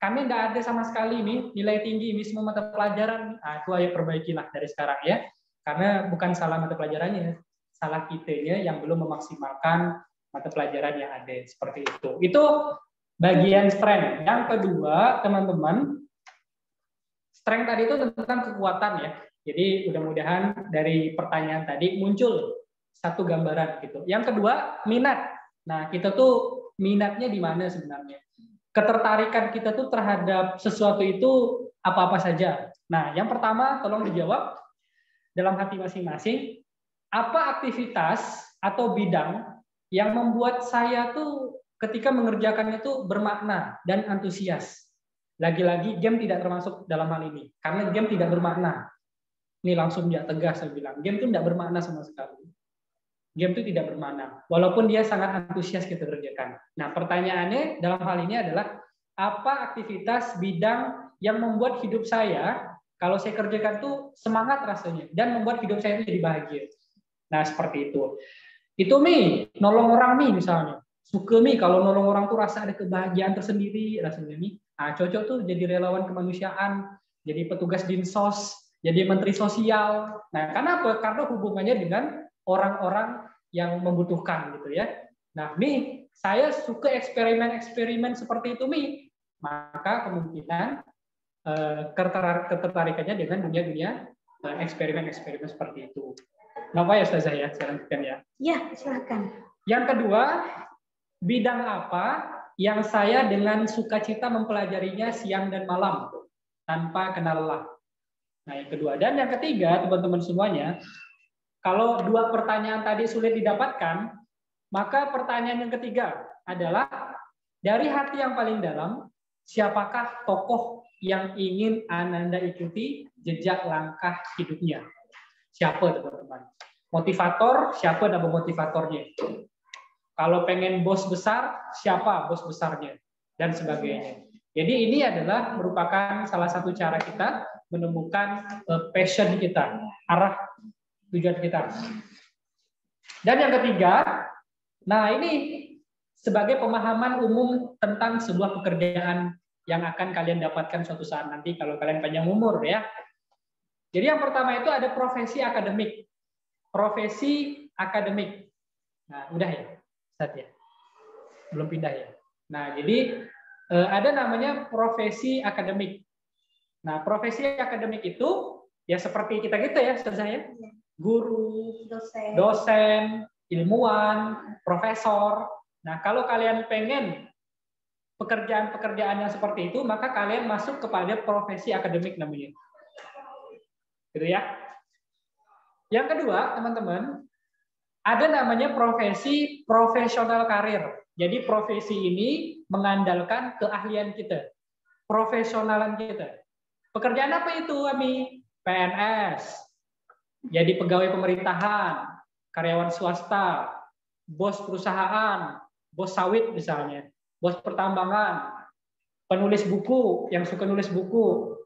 Kami tidak ada sama sekali nilai tinggi semua mata pelajaran. Itu ayo perbaikilah dari sekarang ya. Karena bukan salah mata pelajarannya, salah kitanya yang belum memaksimalkan mata pelajaran yang ada seperti itu. Itu bagian strength. Yang kedua, teman-teman, strength tadi itu tentang kekuatan ya. Jadi mudah-mudahan dari pertanyaan tadi muncul satu gambaran gitu. Yang kedua, minat. Nah, kita tuh minatnya di mana sebenarnya? Ketertarikan kita tuh terhadap sesuatu itu apa-apa saja. Nah, yang pertama tolong dijawab dalam hati masing-masing, apa aktivitas atau bidang yang membuat saya tuh ketika mengerjakannya tuh bermakna dan antusias. Lagi-lagi game tidak termasuk dalam hal ini, karena game tidak bermakna. Ini langsung dia tegas saya bilang, game itu tidak bermakna sama sekali. Game itu tidak bermakna, walaupun dia sangat antusias kita kerjakan. Nah, pertanyaannya dalam hal ini adalah, apa aktivitas bidang yang membuat hidup saya, kalau saya kerjakan tuh semangat rasanya, dan membuat hidup saya itu jadi bahagia. Nah, seperti itu. Itu nolong orang misalnya. Suka kalau nolong orang tuh rasa ada kebahagiaan tersendiri rasanya Nah, cocok tuh jadi relawan kemanusiaan, jadi petugas dinsos, jadi menteri sosial. Nah, kenapa? Karena hubungannya dengan orang-orang yang membutuhkan gitu ya. Nah, saya suka eksperimen-eksperimen seperti itu maka kemungkinan ketertarikannya dengan dunia-dunia eksperimen-eksperimen seperti itu. Kenapa ya Ustazah ya? Silakan ya. Ya, silakan. Yang kedua, bidang apa yang saya dengan sukacita mempelajarinya siang dan malam tanpa kenal lelah. Nah, yang kedua. Dan yang ketiga, teman-teman semuanya, kalau dua pertanyaan tadi sulit didapatkan, maka pertanyaan yang ketiga adalah, dari hati yang paling dalam, siapakah tokoh yang ingin Ananda ikuti jejak langkah hidupnya? Siapa teman-teman? Motivator, siapa nama motivatornya? Kalau pengen bos besar, siapa bos besarnya? Dan sebagainya. Jadi ini adalah merupakan salah satu cara kita menemukan passion kita, arah tujuan kita. Dan yang ketiga, nah ini sebagai pemahaman umum tentang sebuah pekerjaan yang akan kalian dapatkan suatu saat nanti kalau kalian panjang umur ya. Jadi yang pertama itu ada profesi akademik. Profesi akademik. Nah, udah ya? Ustaz ya? Belum pindah ya? Nah, jadi ada namanya profesi akademik. Nah, profesi akademik itu ya seperti kita ya, saya, guru, dosen, ilmuwan, profesor. Nah, kalau kalian pengen pekerjaan-pekerjaan yang seperti itu, maka kalian masuk kepada profesi akademik namanya. Gitu ya. Yang kedua, teman-teman, ada namanya profesi profesional karir. Jadi profesi ini mengandalkan keahlian kita, profesionalan kita. Pekerjaan apa itu, Ami? PNS, jadi pegawai pemerintahan, karyawan swasta, bos perusahaan, bos sawit misalnya, bos pertambangan, penulis buku, yang suka nulis buku,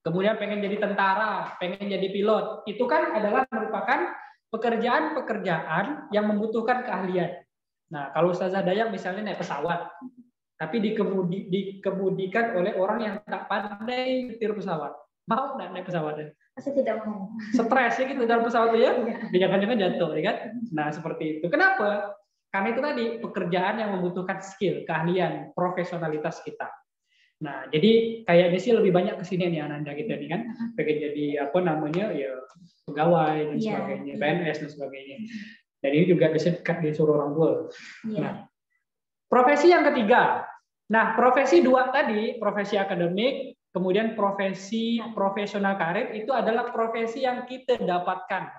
kemudian pengen jadi tentara, pengen jadi pilot. Itu kan adalah merupakan pekerjaan-pekerjaan yang membutuhkan keahlian. Nah, kalau Ustazah Dayang misalnya naik pesawat, tapi dikemudikan oleh orang yang tak pandai nyetir pesawat. Mau nggak naik pesawatnya? Pasti tidak mau. Stres ya gitu dalam pesawat ya, jangan-jangan jatuh, ya kan? Nah seperti itu. Kenapa? Karena itu tadi pekerjaan yang membutuhkan skill, keahlian, profesionalitas kita. Nah jadi kayaknya sih lebih banyak kesini nih Ananda kita nih kan, pengen jadi apa namanya ya pegawai dan sebagainya, PNS dan sebagainya. Dan ini juga disuruh orang tua. Nah profesi yang ketiga. Nah, profesi dua tadi, profesi akademik, kemudian profesi profesional karir, itu adalah profesi yang kita dapatkan.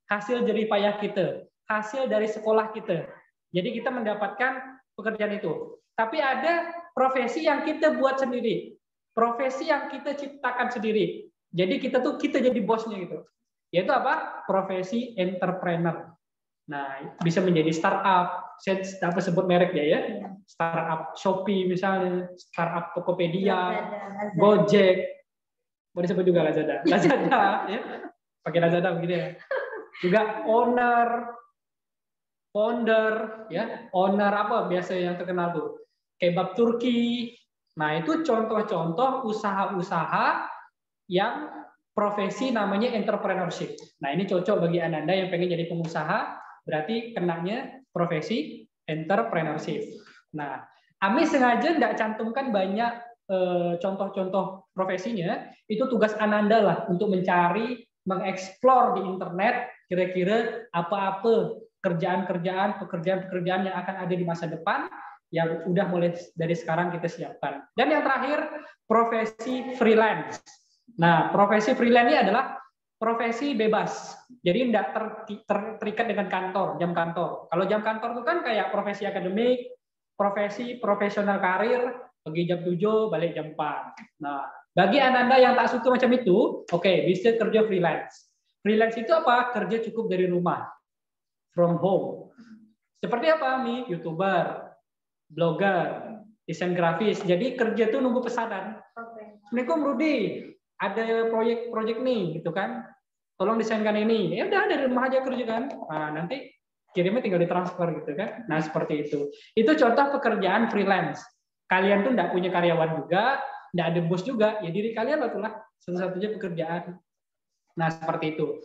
Hasil jerih payah kita, hasil dari sekolah kita. Jadi kita mendapatkan pekerjaan itu. Tapi ada profesi yang kita buat sendiri. Profesi yang kita ciptakan sendiri. Jadi kita jadi bosnya gitu. Yaitu apa? Profesi entrepreneur. Nah, bisa menjadi startup, saya apa sebut merek ya, startup Shopee misalnya, startup Tokopedia, Gojek, boleh disebut juga Lazada, ya, pakai Lazada begini ya. Juga founder, ya, owner apa biasa yang terkenal tuh, kebab Turki. Nah, itu contoh-contoh usaha-usaha yang profesi namanya entrepreneurship. Nah, ini cocok bagi Ananda yang pengen jadi pengusaha. Berarti kenanya profesi entrepreneurship. Nah, Ami sengaja tidak cantumkan banyak contoh-contoh profesinya. Itu tugas Ananda lah untuk mencari, mengeksplor di internet kira-kira apa-apa pekerjaan-pekerjaan yang akan ada di masa depan yang udah mulai dari sekarang kita siapkan. Dan yang terakhir, profesi freelance. Nah, profesi freelance ini adalah profesi bebas. Jadi tidak terikat dengan kantor, jam kantor. Kalau jam kantor itu kan kayak profesi akademik, profesi profesional karir, pergi jam 7, balik jam 4. Nah, bagi Ananda yang tak suka macam itu, oke, bisa kerja freelance. Freelance itu apa? Kerja cukup dari rumah, from home. Seperti apa, Mi? YouTuber, blogger, desain grafis. Jadi kerja tuh nunggu pesanan. Assalamualaikum Rudi, ada proyek nih, gitu kan? Tolong desainkan ini. Ya udah dari rumah aja kerjakan. Nah, nanti kirimnya tinggal ditransfer gitu kan. Nah, seperti itu. Itu contoh pekerjaan freelance. Kalian tuh nggak punya karyawan juga, nggak ada bos juga. Ya diri kalian lah satu-satunya pekerjaan. Nah, seperti itu.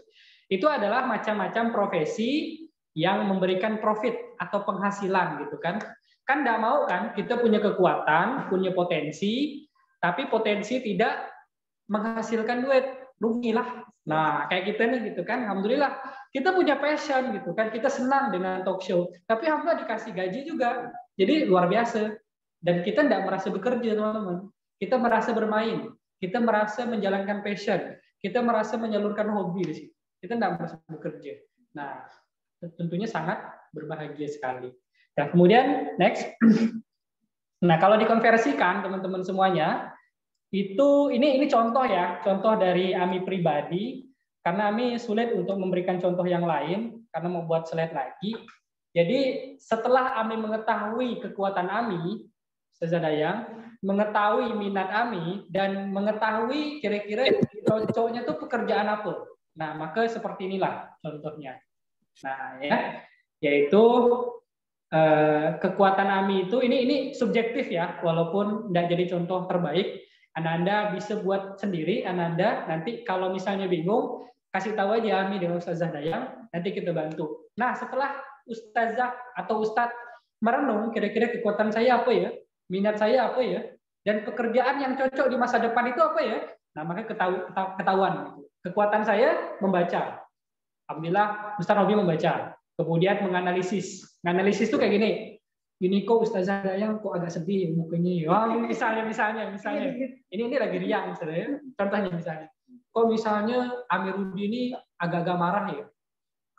Itu adalah macam-macam profesi yang memberikan profit atau penghasilan gitu kan. Kan nggak mau kan kita punya kekuatan, punya potensi, tapi potensi tidak menghasilkan duit, rugilah. Nah, kayak kita nih gitu kan, alhamdulillah kita punya passion gitu kan, kita senang dengan talk show, tapi alhamdulillah dikasih gaji juga, jadi luar biasa. Dan kita tidak merasa bekerja, teman-teman. Kita merasa bermain, kita merasa menjalankan passion, kita merasa menyalurkan hobi di situ. Kita tidak merasa bekerja. Nah, tentunya sangat berbahagia sekali. Dan kemudian next, nah kalau dikonversikan teman-teman semuanya. Itu ini contoh ya, contoh dari Ami pribadi, karena Ami sulit untuk memberikan contoh yang lain karena mau buat slide lagi. Jadi setelah Ami mengetahui kekuatan Ami, Ustazah Dayang, mengetahui minat Ami dan mengetahui kira-kira cocoknya tuh pekerjaan apa. Nah, maka seperti inilah contohnya. Nah, ya, yaitu kekuatan Ami itu ini subjektif ya, walaupun tidak jadi contoh terbaik. Ananda bisa buat sendiri, Ananda nanti kalau misalnya bingung, kasih tahu aja Ami dengan Ustazah Dayang, nanti kita bantu. Nah, setelah Ustazah atau Ustadz merenung, kira-kira kekuatan saya apa ya, minat saya apa ya, dan pekerjaan yang cocok di masa depan itu apa ya, Nah, makanya ketahuan. Gitu. Kekuatan saya membaca. Alhamdulillah, Ustaz Robi membaca. Kemudian menganalisis. Menganalisis itu kayak gini. Ini kok Ustazah Dayang kok agak sedih mukanya. Wah, misalnya. Ini lagi riang misalnya. Contohnya misalnya. Kok misalnya Amiruddin ini agak-agak marah ya.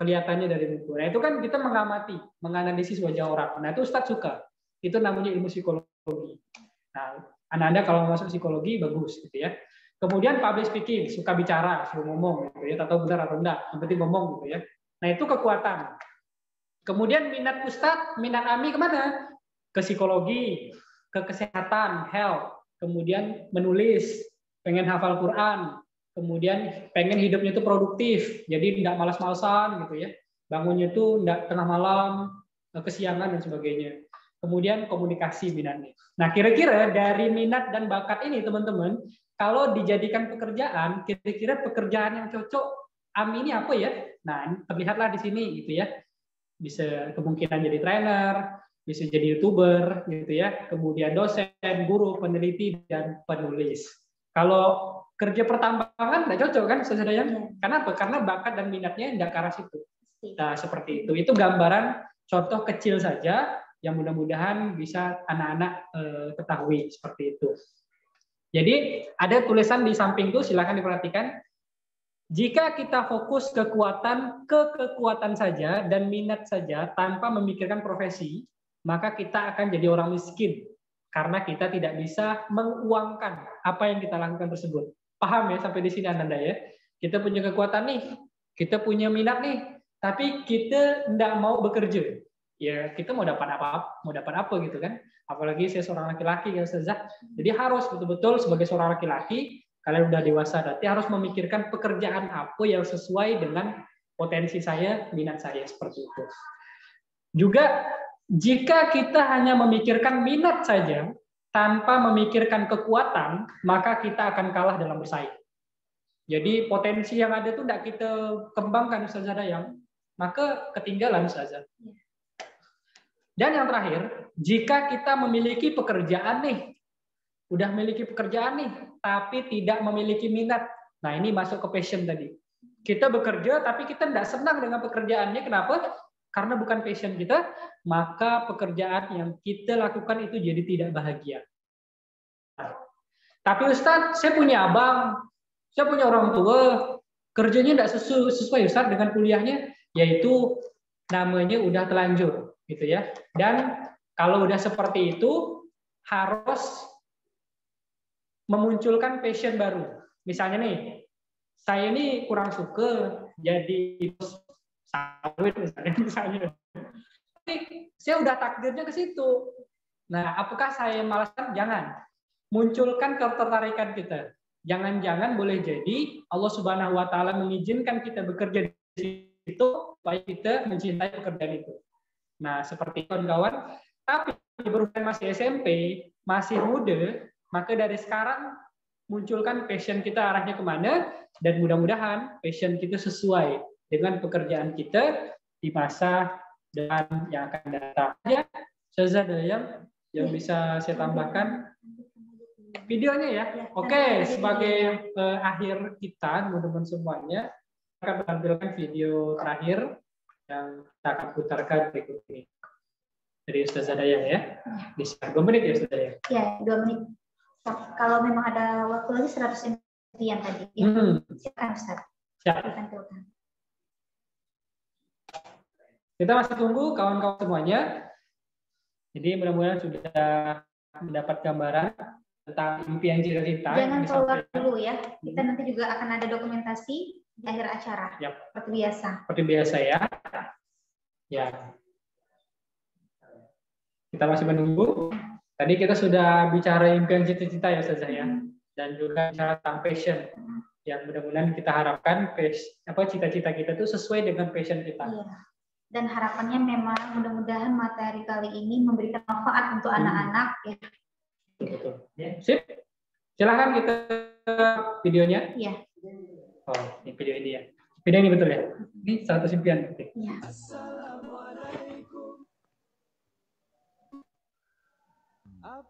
Kelihatannya dari buku. Nah, itu kan kita mengamati, menganalisis wajah orang. Nah, itu Ustaz suka. Itu namanya ilmu psikologi. Nah, Anda kalau masuk psikologi bagus gitu ya. Kemudian public speaking, suka bicara, suka ngomong gitu ya, atau benar atau enggak, yang penting ngomong gitu ya. Nah, itu kekuatan. Kemudian minat Ustaz, minat Ami kemana? Ke psikologi, ke kesehatan, health, kemudian menulis, pengen hafal Quran, kemudian pengen hidupnya itu produktif, jadi tidak malas-malasan gitu ya. Bangunnya itu tidak tengah malam, kesiangan dan sebagainya. Kemudian komunikasi minatnya. Nah, kira-kira dari minat dan bakat ini teman-teman, kalau dijadikan pekerjaan, kira-kira pekerjaan yang cocok Ami ini apa ya? Nah, terlihatlah di sini gitu ya. Bisa kemungkinan jadi trainer, bisa jadi YouTuber gitu ya. Kemudian dosen, guru, peneliti dan penulis. Kalau kerja pertambangan nggak cocok kan, saudara yang? Kenapa? Karena bakat dan minatnya tidak ke arah situ. Nah, seperti itu. Itu gambaran contoh kecil saja yang mudah-mudahan bisa anak-anak ketahui seperti itu. Jadi ada tulisan di samping itu, silakan diperhatikan. Jika kita fokus kekuatan ke kekuatan saja dan minat saja tanpa memikirkan profesi, maka kita akan jadi orang miskin karena kita tidak bisa menguangkan apa yang kita lakukan tersebut. Paham ya sampai di sini Anda ya? Kita punya kekuatan nih, kita punya minat nih, tapi kita tidak mau bekerja. Ya kita mau dapat apa gitu kan? Apalagi saya seorang laki-laki ya Ustazah. Jadi harus betul-betul sebagai seorang laki-laki, kalian udah dewasa berarti harus memikirkan pekerjaan apa yang sesuai dengan potensi saya, minat saya seperti itu. Juga jika kita hanya memikirkan minat saja tanpa memikirkan kekuatan, maka kita akan kalah dalam bersaing. Jadi potensi yang ada itu tidak kita kembangkan Ustazah Dayang, maka ketinggalan Ustazah. Dan yang terakhir, jika kita memiliki pekerjaan nih, udah memiliki pekerjaan nih, tapi tidak memiliki minat. Nah, ini masuk ke passion tadi. Kita bekerja, tapi kita tidak senang dengan pekerjaannya. Kenapa? Karena bukan passion kita, maka pekerjaan yang kita lakukan itu jadi tidak bahagia. Nah, tapi Ustaz, saya punya abang, saya punya orang tua, kerjanya tidak sesuai Ustaz dengan kuliahnya, yaitu namanya udah telanjur. Gitu ya. Dan kalau udah seperti itu harus memunculkan passion baru. Misalnya nih, saya ini kurang suka jadi sawit misalnya. Tapi saya udah takdirnya ke situ. Nah, apakah saya malas? Jangan. Munculkan ketertarikan kita. Jangan-jangan boleh jadi Allah Subhanahu wa taala mengizinkan kita bekerja di situ supaya kita mencintai pekerjaan itu. Nah, seperti kawan-kawan, tapi berhubung masih SMP, masih muda, maka dari sekarang munculkan passion kita arahnya kemana, dan mudah-mudahan passion kita sesuai dengan pekerjaan kita di masa depan yang akan datang. Ya, Ustazah Dayang yang bisa saya tambahkan videonya ya. Oke, sebagai akhir kita, teman-teman semuanya, akan menampilkan video terakhir yang kita akan putarkan berikut ini dari Ustazah Dayang ya. Bisa 2 menit ya Ustazah Dayang? Ya, 2 menit. Kalau memang ada waktu lagi 100 yang tadi. Silakan Ustaz. Siap. Kita masih tunggu kawan-kawan semuanya. Jadi mudah-mudahan sudah mendapat gambaran tentang impian cita-cita. Jangan keluar dulu ya. Kita nanti juga akan ada dokumentasi di akhir acara. Yap. Seperti biasa. Seperti biasa ya. Ya. Kita masih menunggu. Tadi kita sudah bicara impian cita-cita ya Ustazah ya. Dan juga bicara tentang passion. Yang mudah-mudahan kita harapkan cita-cita kita itu sesuai dengan passion kita. Iya. Dan harapannya memang mudah-mudahan materi kali ini memberikan manfaat untuk anak-anak ya. Betul. Sip. Silahkan kita videonya. Iya. Oh, ini video ini ya. Video ini betul ya? Ini 100 impian. Iya. Jadi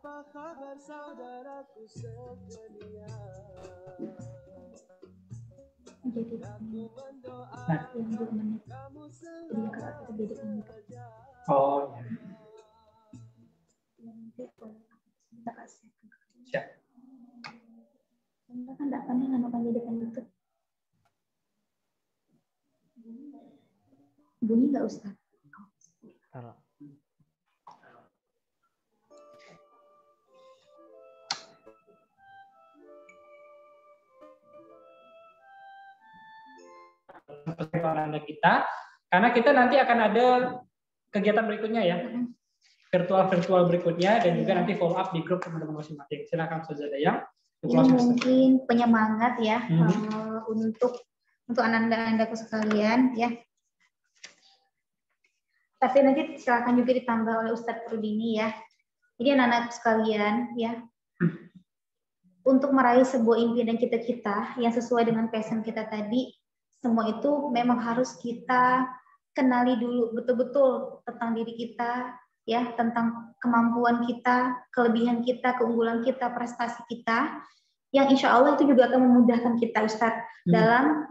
Nah. yang 2 menit. Jadi kalau kita bedakan gitu. Oh, ya. Nanti kita kasih. Siap. Kita kan datangnya nggak akan bedakan itu. Bunyi nggak Ustaz? Taruh. Anda kita, karena kita nanti akan ada kegiatan berikutnya ya, virtual berikutnya, dan juga nanti follow up di grup teman-teman masing-masing. Silakan Ustazah Dayang. Ini mungkin penyemangat ya untuk anak-anakku sekalian ya. Tapi nanti silakan juga ditambah oleh Ustadz Rudini ya. Jadi anak-anak sekalian ya, untuk meraih sebuah impian dan cita-cita yang sesuai dengan passion kita tadi, semua itu memang harus kita kenali dulu betul-betul tentang diri kita, ya, tentang kemampuan kita, kelebihan kita, keunggulan kita, prestasi kita, yang insya Allah itu juga akan memudahkan kita, Ustadz, dalam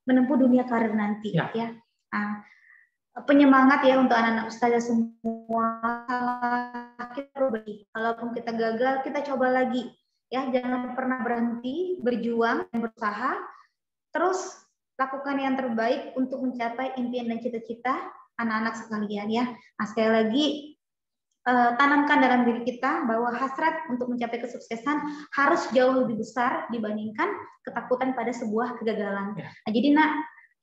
menempuh dunia karir nanti, ya. Nah, penyemangat ya untuk anak-anak Ustazah semua, kita berbagi. Kalaupun kita gagal, kita coba lagi, ya, jangan pernah berhenti, berjuang dan berusaha, terus lakukan yang terbaik untuk mencapai impian dan cita-cita anak-anak sekalian ya. Nah, sekali lagi tanamkan dalam diri kita bahwa hasrat untuk mencapai kesuksesan harus jauh lebih besar dibandingkan ketakutan pada sebuah kegagalan. Nah, jadi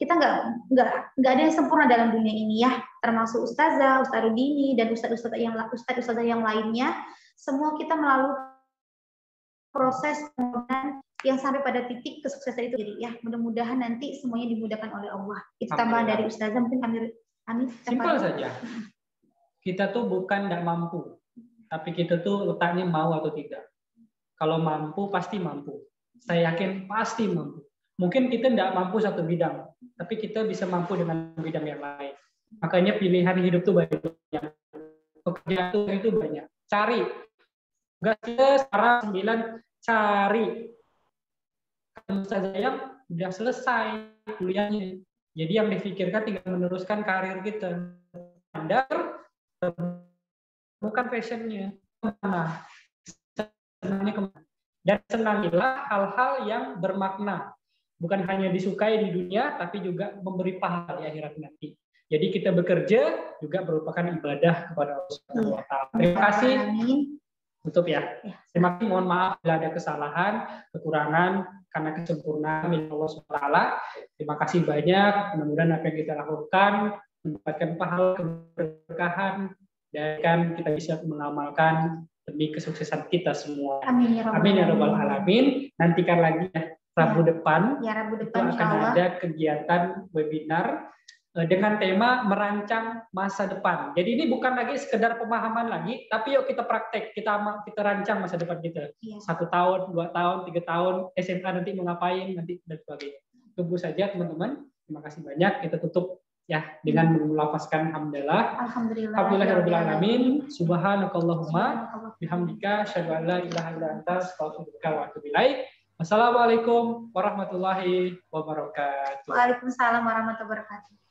kita nggak ada yang sempurna dalam dunia ini ya, termasuk Ustazah, Ustaz Rudini dan ustazah yang lainnya. Semua kita melalui proses yang sampai pada titik kesuksesan itu. Jadi ya, mudah-mudahan nanti semuanya dimudahkan oleh Allah. Itu tambahan dari Ustazah, mungkin Amin. Simpel saja. Kita tuh bukan tidak mampu, tapi kita tuh letaknya mau atau tidak. Kalau mampu pasti mampu. Saya yakin pasti mampu. Mungkin kita tidak mampu satu bidang, tapi kita bisa mampu dengan bidang yang lain. Makanya pilihan hidup tuh banyak. Pekerjaan itu banyak. Cari. Tugas kita sekarang 9, cari. Ustazah yang sudah selesai kuliahnya. Jadi yang difikirkan tinggal meneruskan karir kita. Anda bukan passionnya kemana, senangnya kemana. Dan senangilah hal-hal yang bermakna. Bukan hanya disukai di dunia, tapi juga memberi pahala di akhirat nanti. Jadi kita bekerja juga merupakan ibadah kepada Allah Subhanahu wa Ta'ala. Terima kasih. Tutup ya. Terima kasih, mohon maaf bila ada kesalahan, kekurangan, karena kesempurnaan milik Allah Subhanahu wa Ta'ala. Terima kasih banyak. Mudah-mudahan apa yang kita lakukan mendapatkan pahala, keberkahan, dan kan kita bisa mengamalkan demi kesuksesan kita semua. Amin ya rabbal alamin. Nantikan lagi ya, Rabu depan, itu akan ada kegiatan webinar dengan tema merancang masa depan. Jadi ini bukan lagi sekedar pemahaman lagi, tapi yuk kita praktek, kita rancang masa depan kita. 1 tahun, 2 tahun, 3 tahun, SMA nanti mau ngapain, nanti dan sebagainya. Tunggu saja teman-teman. Terima kasih banyak. Kita tutup ya dengan melafazkan hamdalah. Alhamdulillahirabbil alamin. Subhanakallahumma bihamdika asyhadu an la ilaha illa anta astaghfiruka wa atubu ilaik. Wassalamualaikum warahmatullahi wabarakatuh. Waalaikumsalam warahmatullahi wabarakatuh.